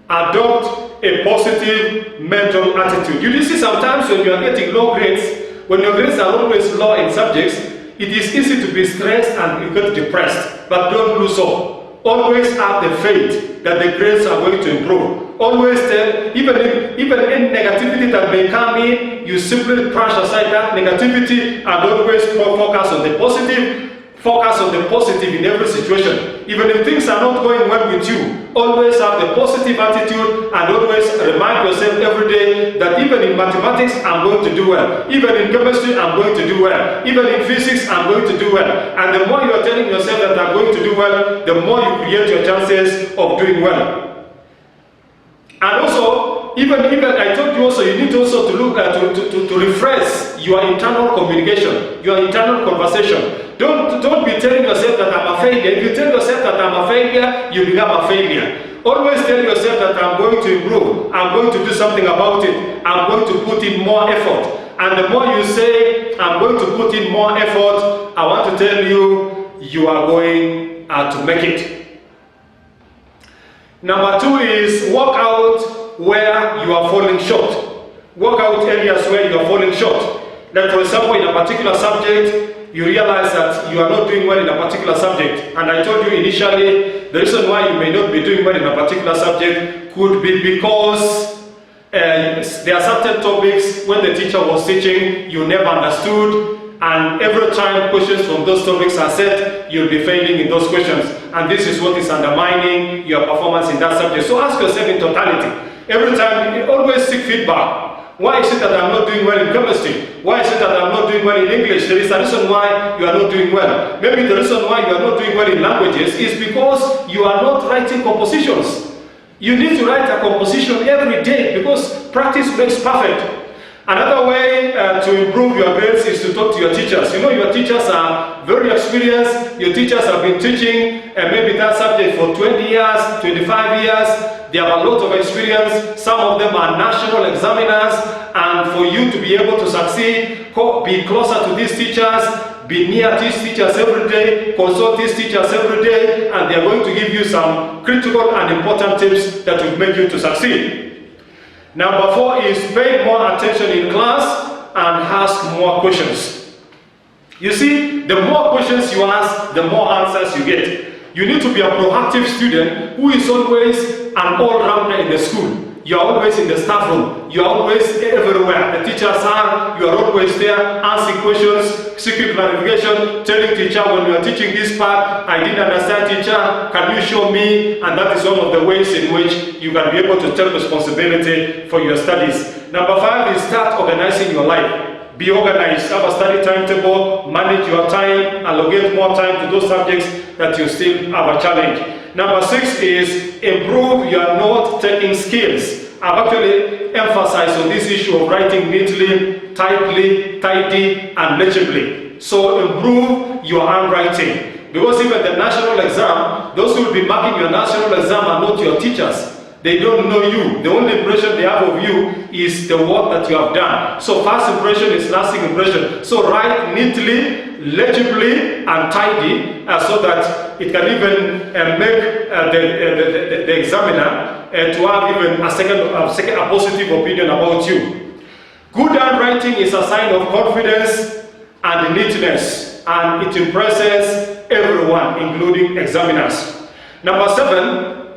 Adopt a positive mental attitude. You see, sometimes when you are getting low grades, when your grades are always low in subjects, it is easy to be stressed and you get depressed. But don't lose hope. Always have the faith that the grades are going to improve. Always tell, even in negativity that may come in, you simply brush aside that negativity and always focus on the positive. Focus on the positive in every situation. Even if things are not going well with you, always have the positive attitude and always remind yourself every day that even in mathematics, I'm going to do well. Even in chemistry, I'm going to do well. Even in physics, I'm going to do well. And the more you are telling yourself that I'm going to do well, the more you create your chances of doing well. And also, even I told you also, you need also to look at to refresh your internal communication, your internal conversation. Don't be telling yourself that I'm a failure. If you tell yourself that I'm a failure, you become a failure. Always tell yourself that I'm going to improve. I'm going to do something about it. I'm going to put in more effort. And the more you say, I'm going to put in more effort, I want to tell you, you are going to make it. Number 2 is work out where you are falling short. Work out areas where you are falling short. Like for example, in a particular subject, you realize that you are not doing well in a particular subject. And I told you initially, the reason why you may not be doing well in a particular subject could be because There are certain topics when the teacher was teaching you never understood, and every time questions from those topics are set, you'll be failing in those questions, and this is what is undermining your performance in that subject. So ask yourself in totality. Every time, you always seek feedback. Why is it that I'm not doing well in chemistry? Why is it that I'm not doing well in English? There is a reason why you are not doing well. Maybe the reason why you are not doing well in languages is because you are not writing compositions. You need to write a composition every day because practice makes perfect. Another way to improve your grades is to talk to your teachers. You know, your teachers are very experienced. Your teachers have been teaching maybe that subject for 20 years, 25 years. They have a lot of experience. Some of them are national examiners. And for you to be able to succeed, be closer to these teachers, be near these teachers every day, consult these teachers every day, and they are going to give you some critical and important tips that will make you to succeed. Number 4 is pay more attention in class and ask more questions. You see, the more questions you ask, the more answers you get. You need to be a proactive student who is always an all-rounder in the school. You are always in the staff room. You are always everywhere. The teachers are, you are always there, answering questions, seeking clarification, telling teacher when you are teaching this part, I didn't understand teacher, can you show me? And that is one of the ways in which you can be able to take responsibility for your studies. Number 5 is start organizing your life. Be organized, have a study timetable, manage your time, allocate more time to those subjects that you still have a challenge. Number 6 is improve your note-taking skills. I've actually emphasized on this issue of writing neatly, tightly, tidy, and legibly. So improve your handwriting. Because even the national exam, those who will be marking your national exam are not your teachers. They don't know you. The only impression they have of you is the work that you have done. So first impression is lasting impression. So write neatly, legibly, and tidy so that it can even make the examiner to have even a positive opinion about you. Good handwriting is a sign of confidence and neatness, and it impresses everyone, including examiners. Number 7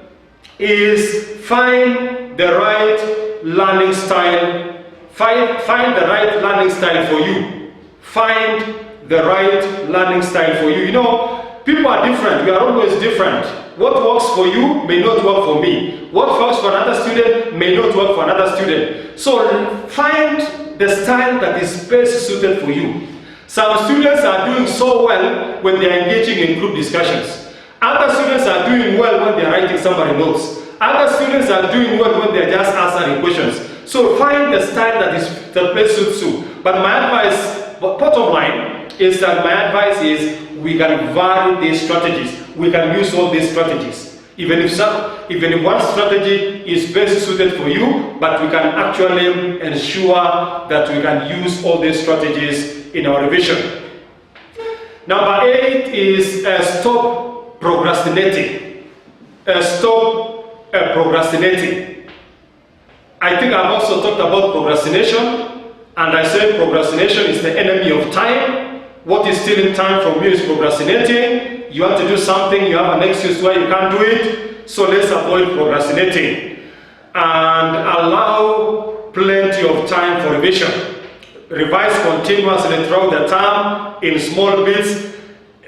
is find the right learning style. Find the right learning style for you. Find the right learning style for you. You know, people are different. We are always different. What works for you may not work for me. What works for another student may not work for another student. So find the style that is best suited for you. Some students are doing so well when they are engaging in group discussions. Other students are doing well when they are writing somebody notes. Other students are doing well when they are just answering questions. So find the style that best suits you. But my advice, bottom line, is that my advice is we can vary these strategies. We can use all these strategies. Even if one strategy is best suited for you, but we can actually ensure that we can use all these strategies in our revision. Number 8 is stop procrastinating. Stop procrastinating. I think I've also talked about procrastination, and I said procrastination is the enemy of time. What is stealing time from you is procrastinating. You want to do something, you have an excuse why you can't do it, so let's avoid procrastinating and allow plenty of time for revision. Revise continuously throughout the term in small bits.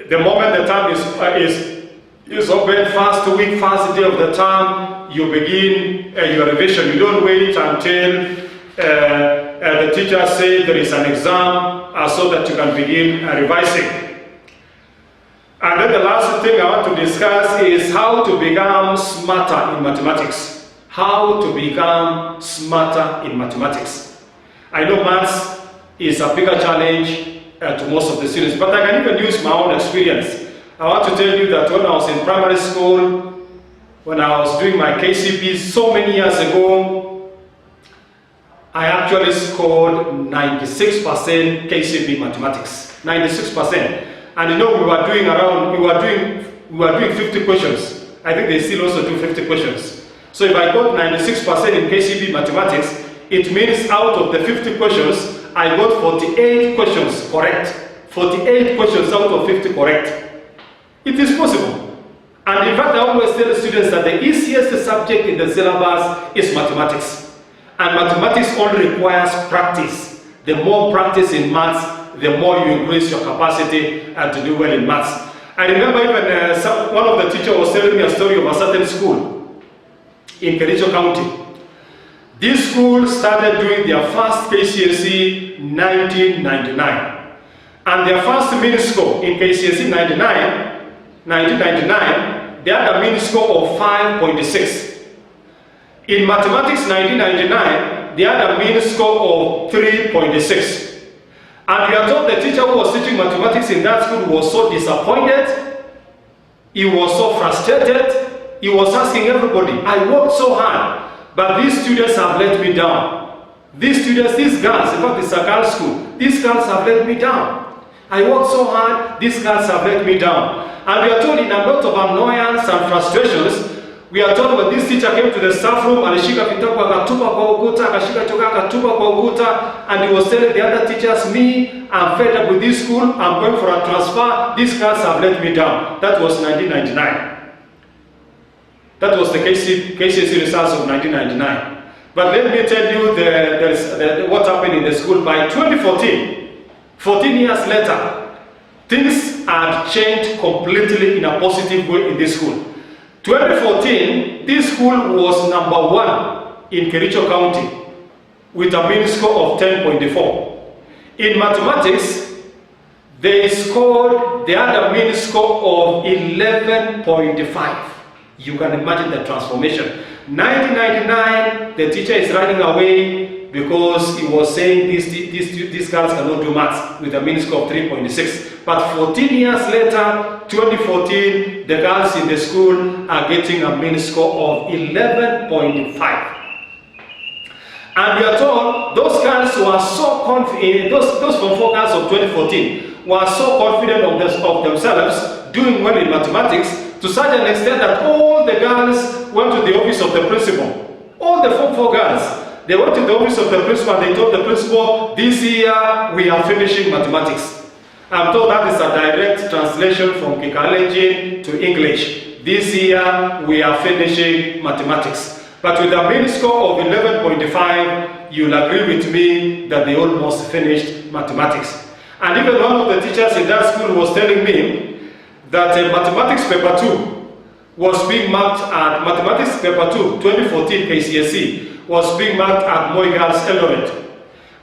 The moment the term is open, first week, first day of the term, you begin your revision. You don't wait until the teacher says there is an exam so that you can begin revising. And then the last thing I want to discuss is how to become smarter in mathematics. How to become smarter in mathematics. I know maths is a bigger challenge to most of the students, but I can even use my own experience. I want to tell you that when I was in primary school, when I was doing my KCPE so many years ago, I actually scored 96% KCPE mathematics. 96%. And you know, we were doing 50 questions. I think they still also do 50 questions. So if I got 96% in KCPE mathematics, it means out of the 50 questions, I got 48 questions correct. 48 questions out of 50 correct. It is possible. And in fact, I always tell the students that the easiest subject in the syllabus is mathematics. And mathematics only requires practice. The more practice in maths, the more you increase your capacity to do well in maths. I remember even one of the teachers was telling me a story of a certain school in Kericho County. This school started doing their first KCSE 1999. And their first mean score in KCSE 1999, they had a mean score of 5.6. In mathematics 1999, they had a mean score of 3.6. And we are told the teacher who was teaching mathematics in that school was so disappointed, he was so frustrated, he was asking everybody, I worked so hard, but these students have let me down. These students, these girls, in fact it's a girls' school, these girls have let me down. I worked so hard, these girls have let me down. And we are told in a lot of annoyance and frustrations, we are told when this teacher came to the staff room, alishika kitabu akatupa kwa ukuta, akashika choka akatupa kwa ukuta, and he was telling the other teachers, me, I'm fed up with this school, I'm going for a transfer, these girls have let me down. That was 1999. That was the KCSE results of 1999. But let me tell you what happened in the school by 2014. 14 years later, things had changed completely in a positive way in this school. 2014, this school was #1 in Kericho County with a mean score of 10.4. In mathematics, they had a mean score of 11.5. You can imagine the transformation. 1999, the teacher is running away because he was saying these girls cannot do maths with a mean score of 3.6. But 14 years later, 2014, the girls in the school are getting a mean score of 11.5. And we are told those girls were so confident, those Form 4 girls of 2014 were so confident of themselves, doing well in mathematics, to such an extent that all the girls went to the office of the principal. All the Form 4 girls, they went to the office of the principal and they told the principal, this year we are finishing mathematics. I'm told that is a direct translation from Kikalenjin to English. This year we are finishing mathematics. But with a mean score of 11.5, you'll agree with me that they almost finished mathematics. And even one of the teachers in that school was telling me that mathematics paper 2 was being marked at mathematics paper 2 2014 KCSE was being marked at Moi Girls Eldoret.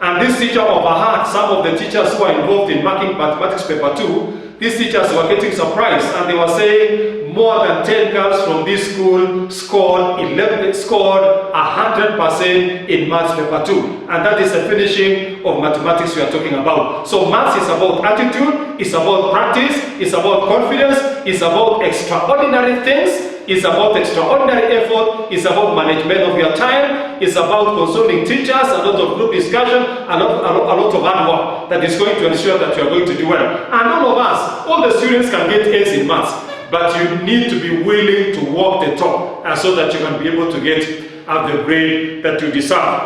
And this teacher overheard some of the teachers who are involved in marking mathematics paper 2. These teachers were getting surprised and they were saying more than 10 girls from this school scored 100% in maths paper 2. And that is the finishing of mathematics we are talking about. So maths is about attitude, it's about practice, it's about confidence, it's about extraordinary things, it's about extraordinary effort, it's about management of your time, it's about consulting teachers, a lot of group discussion, a lot of hard work that is going to ensure that you are going to do well. And all of us, all the students can get A's in maths, but you need to be willing to walk the talk so that you can be able to get the grade that you deserve.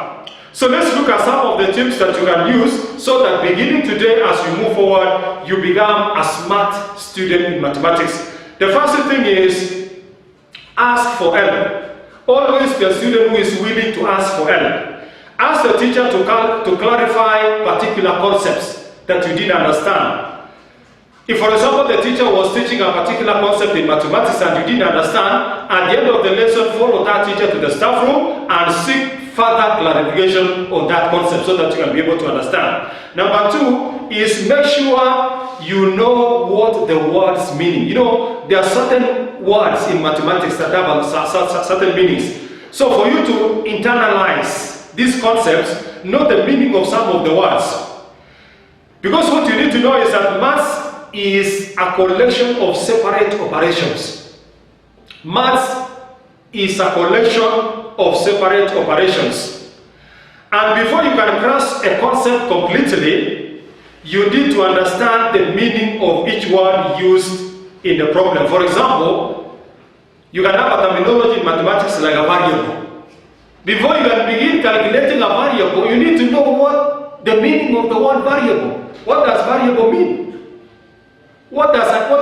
So let's look at some of the tips that you can use so that beginning today as you move forward, you become a smart student in mathematics. The first thing is ask for help. Always be a student who is willing to ask for help. Ask the teacher to clarify particular concepts that you didn't understand. If, for example, the teacher was teaching a particular concept in mathematics and you didn't understand, at the end of the lesson, follow that teacher to the staff room and seek further clarification on that concept so that you can be able to understand. Number 2 is make sure you know what the words mean. You know, there are certain words in mathematics that have certain meanings. So for you to internalize these concepts, know the meaning of some of the words. Because what you need to know is that maths is a collection of separate operations. Maths is a collection of separate operations. And before you can grasp a concept completely, you need to understand the meaning of each word used in the problem. For example, you can have a terminology in mathematics like a variable. Before you can begin calculating a variable, you need to know what the meaning of the word variable. What does variable mean? What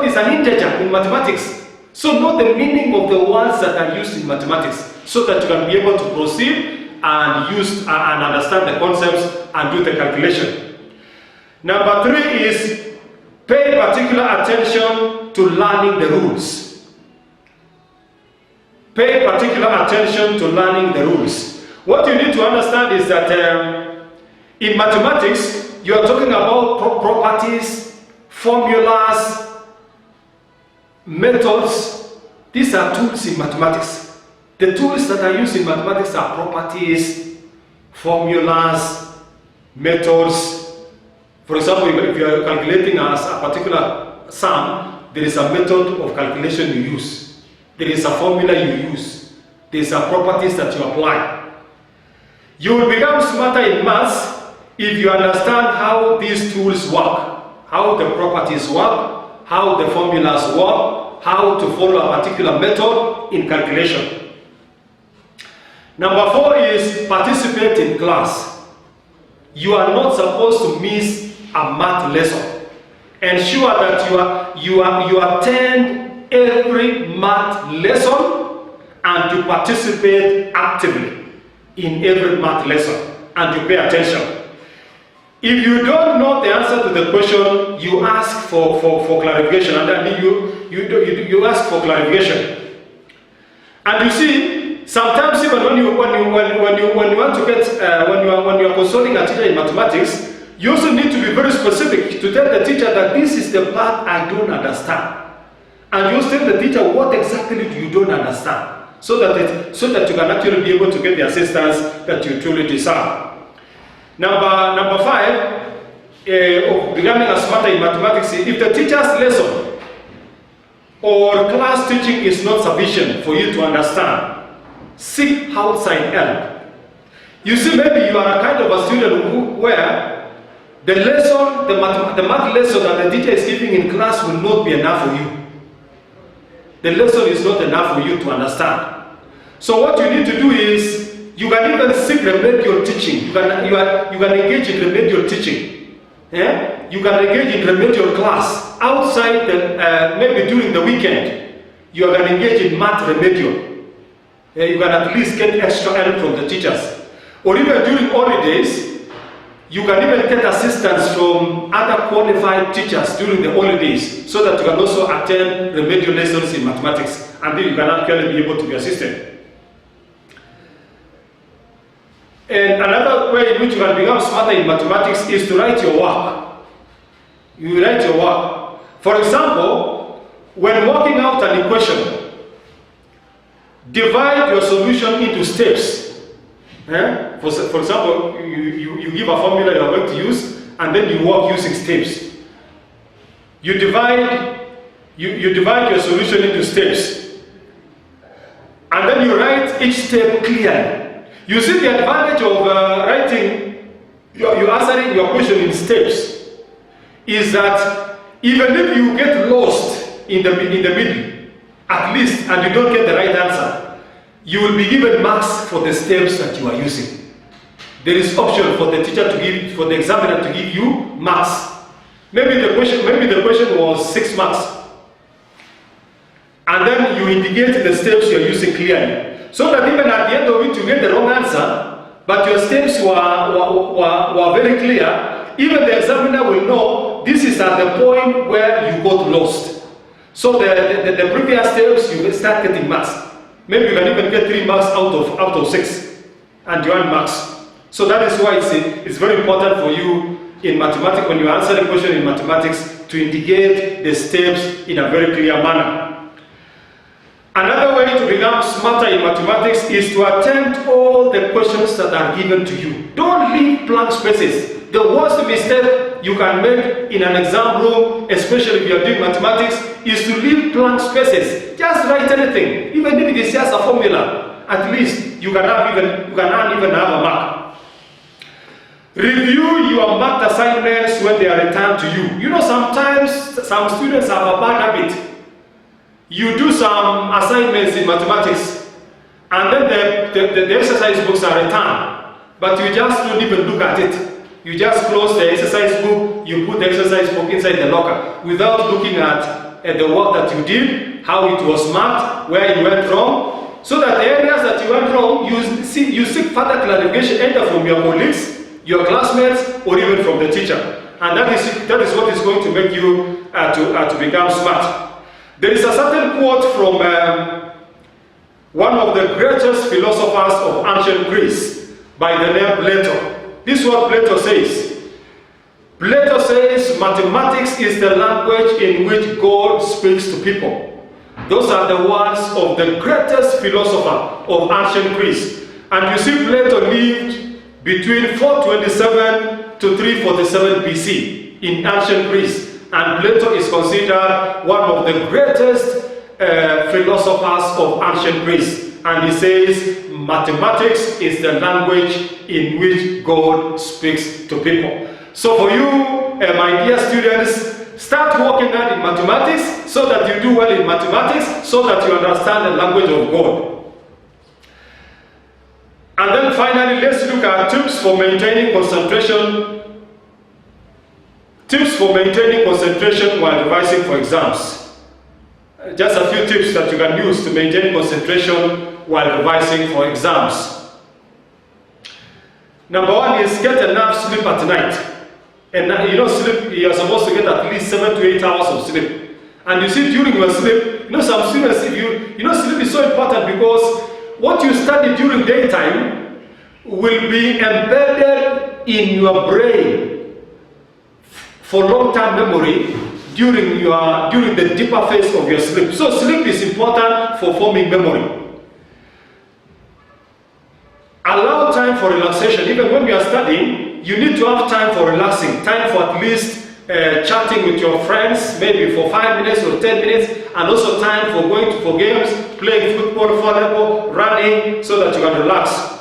is an integer in mathematics? So know the meaning of the words that are used in mathematics so that you can be able to proceed and use and understand the concepts and do the calculation. Number 3 is pay particular attention to learning the rules. Pay particular attention to learning the rules. What you need to understand is that in mathematics, you are talking about properties, formulas, methods. These are tools in mathematics. The tools that are used in mathematics are properties, formulas, methods. For example, if you are calculating a particular sum, there is a method of calculation you use. There is a formula you use. There is a properties that you apply. You will become smarter in maths if you understand how these tools work, how the properties work, how the formulas work, how to follow a particular method in calculation. Number 4 is participate in class. You are not supposed to miss a math lesson. Ensure that you attend every math lesson and to participate actively in every math lesson and to pay attention. If you don't know the answer to the question, you ask for clarification, and then you ask for clarification. And you see, sometimes even when you want to get when you are consulting a teacher in mathematics, you also need to be very specific to tell the teacher that this is the part I don't understand, and you tell the teacher what exactly you don't understand, so that you can actually be able to get the assistance that you truly deserve. Number 5 of becoming a smarter in mathematics is if the teacher's lesson or class teaching is not sufficient for you to understand, seek outside help. You see, maybe you are a kind of a student where the lesson, the math lesson that the teacher is giving in class will not be enough for you. The lesson is not enough for you to understand. So what you need to do is, you can even seek remedial teaching. You can engage in remedial teaching. Yeah? You can engage in remedial class outside maybe during the weekend. You can engage in math remedial. You can at least get extra help from the teachers. Or even during holidays, you can even get assistance from other qualified teachers during the holidays, so that you can also attend remedial lessons in mathematics, and then you can actually be able to be assisted. And another way in which you can become smarter in mathematics is to write your work. You write your work. For example, when working out an equation, divide your solution into steps. Yeah? For example, you give a formula you are going to use, and then you work using steps. You divide your solution into steps, and then you write each step clearly. You see, the advantage of writing your answering your question in steps is that even if you get lost in the middle, at least, and you don't get the right answer, you will be given marks for the steps that you are using. There is option for the teacher to give, for the examiner to give you marks. Maybe the question was 6 marks, and then you indicate the steps you are using clearly, so that even at the end of it you get the wrong answer, but your steps were very clear. Even the examiner will know this is at the point where you got lost. So the previous steps you will start getting marks. Maybe you can even get 3 marks out of 6, and you earn marks. So that is why it's very important for you in mathematics, when you answer the question in mathematics, to indicate the steps in a very clear manner. Another way to become smarter in mathematics is to attempt all the questions that are given to you. Don't leave blank spaces. The worst mistake you can make in an exam room, especially if you are doing mathematics, is to leave blank spaces. Just write anything, even if it is just a formula. At least you can even have a mark. Review your math assignments when they are returned to you. You know, sometimes some students have a bad habit. You do some assignments in mathematics, and then the exercise books are returned, but you just don't even look at it. You just close the exercise book, you put the exercise book inside the locker, without looking at the work that you did, how it was marked, where you went wrong. So that the areas that you went wrong, you seek further clarification either from your colleagues, your classmates, or even from the teacher. And that is what is going to make you to become smart. There is a certain quote from one of the greatest philosophers of ancient Greece by the name Plato. This is what Plato says. Plato says mathematics is the language in which God speaks to people. Those are the words of the greatest philosopher of ancient Greece. And you see, Plato lived between 427 to 347 BC in ancient Greece. And Plato is considered one of the greatest philosophers of ancient Greece. And he says mathematics is the language in which God speaks to people. So for you, my dear students, start working hard in mathematics so that you do well in mathematics, so that you understand the language of God. And then finally, let's look at tips for maintaining concentration. Tips for maintaining concentration while revising for exams. Just a few tips that you can use to maintain concentration while revising for exams. Number one is get enough sleep at night. And sleep, you're supposed to get at least 7 to 8 hours of sleep. And you see, during your sleep, some students, sleep is so important because what you study during daytime will be embedded in your brain for long-term memory during the deeper phase of your sleep. So sleep is important for forming memory. Allow time for relaxation. Even when you are studying, you need to have time for relaxing, time for at least chatting with your friends, maybe for 5 minutes or 10 minutes, and also time for going for games, playing football, volleyball, running, so that you can relax.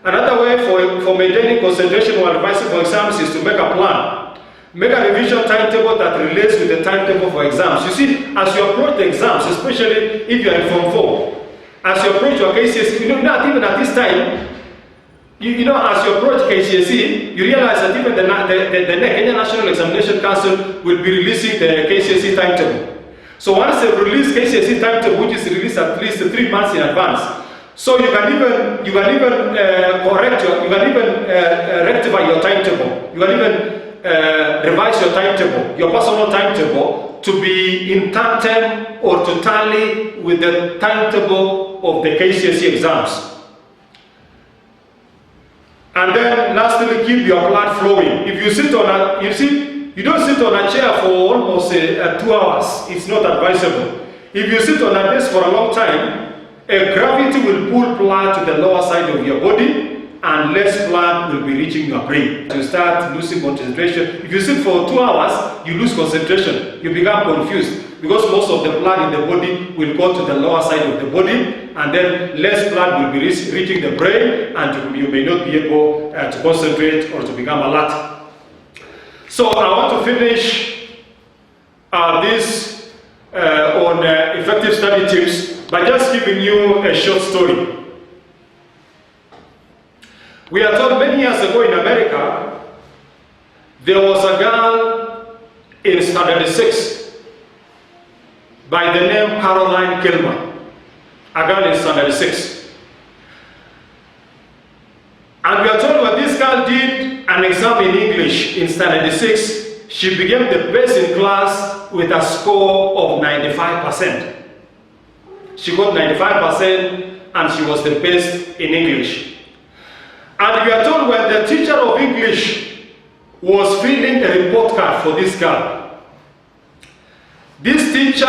Another way for maintaining concentration while revising for exams is to make a plan. Make a revision timetable that relates with the timetable for exams. You see, as you approach the exams, especially if you are in Form 4, as you approach your KCSE, not even at this time, as you approach KCSE, you realize that even the Kenya National Examination Council will be releasing the KCSE timetable. So once they release KCSE timetable, which is released at least 3 months in advance, so you can even rectify your timetable. You can even revise your timetable, your personal timetable, to be in tandem or to tally with the timetable of the KCSE exams. And then lastly, keep your blood flowing. If you sit on you don't sit on a chair for almost 2 hours. It's not advisable. If you sit on a desk for a long time, a gravity will pull blood to the lower side of your body, and less blood will be reaching your brain. You start losing concentration. If you sit for 2 hours, you lose concentration. You become confused because most of the blood in the body will go to the lower side of the body, and then less blood will be reaching the brain, and you may not be able to concentrate or to become alert. So I want to finish this on effective study tips by just giving you a short story. We are told many years ago in America, there was a girl in Standard 6 by the name Caroline Kilmer, a girl in Standard 6. And we are told when this girl did an exam in English in Standard 6, she became the best in class with a score of 95%. She got 95% and she was the best in English. And we are told when the teacher of English was filling a report card for this girl, this teacher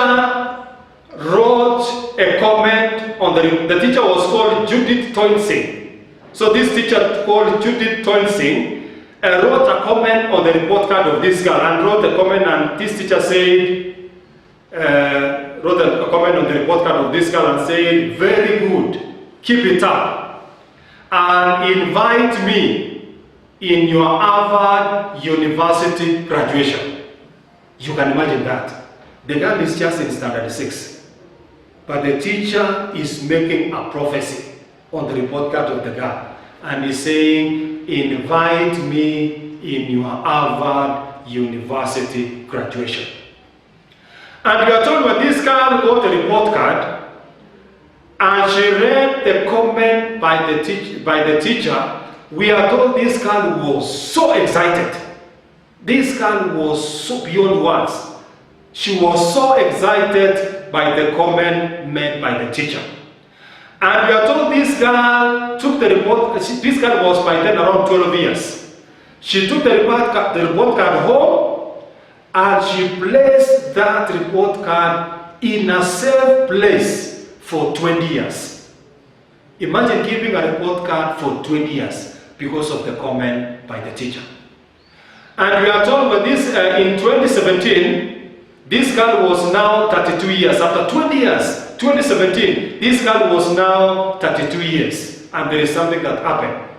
wrote a comment on the teacher was called Judith Toinsing. So this teacher called Judith Toinsing wrote a comment on the report card of this girl, and wrote a comment, and this teacher said, wrote a comment on the report card of this girl and said, "Very good, keep it up, and invite me in your Harvard University graduation." You can imagine that. The girl is just in Standard 6, but the teacher is making a prophecy on the report card of the girl, and he's saying, "Invite me in your Harvard University graduation." And we are told when this girl got the report card, and she read the comment by the teacher, we are told this girl was so excited. This girl was so beyond words. She was so excited by the comment made by the teacher. And we are told this girl took the report. This girl was by then around 12 years. She took the report card home, and she placed that report card in a safe place for 20 years. Imagine keeping a report card for 20 years because of the comment by the teacher. And we are told with this in 2017, this girl was now 32 years. After 20 years, 2017, this girl was now 32 years. And there is something that happened.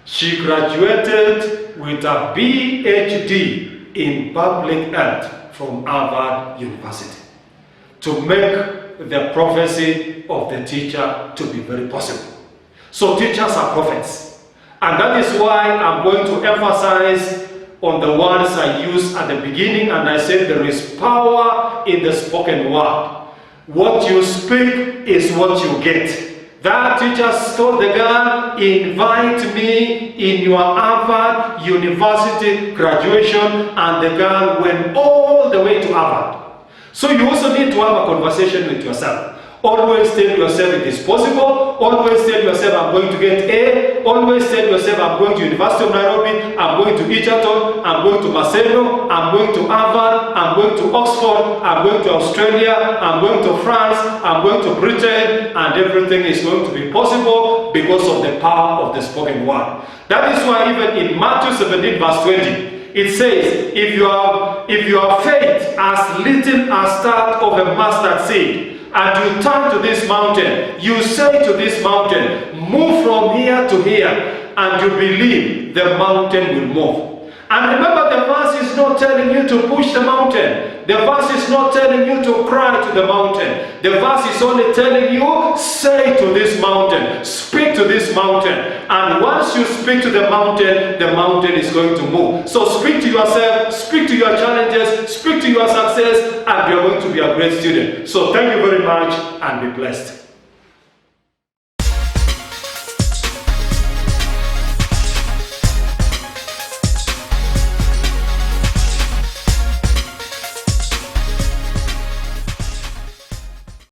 She graduated with a PhD in public health from Harvard University to make the prophecy of the teacher to be very possible. So teachers are prophets. And that is why I'm going to emphasize on the words I used at the beginning, and I said there is power in the spoken word. What you speak is what you get. That teacher told the girl, invite me in your Harvard University graduation, and the girl went all the way to Harvard. So you also need to have a conversation with yourself. Always tell yourself it is possible. Always tell yourself I'm going to get A. Always tell yourself I'm going to University of Nairobi, I'm going to Egerton, I'm going to Maseno, I'm going to Harvard, I'm going to Oxford, I'm going to Australia, I'm going to France, I'm going to Britain, and everything is going to be possible because of the power of the spoken word. That is why even in Matthew 17 verse 20, it says, if your faith as little as that of a mustard seed, and you turn to this mountain, you say to this mountain, move from here to here, and you believe the mountain will move. And remember, the verse is not telling you to push the mountain. The verse is not telling you to cry to the mountain. The verse is only telling you, say to this mountain, speak to this mountain. And once you speak to the mountain is going to move. So speak to yourself, speak to your challenges, speak to your success, and you're going to be a great student. So thank you very much, and be blessed.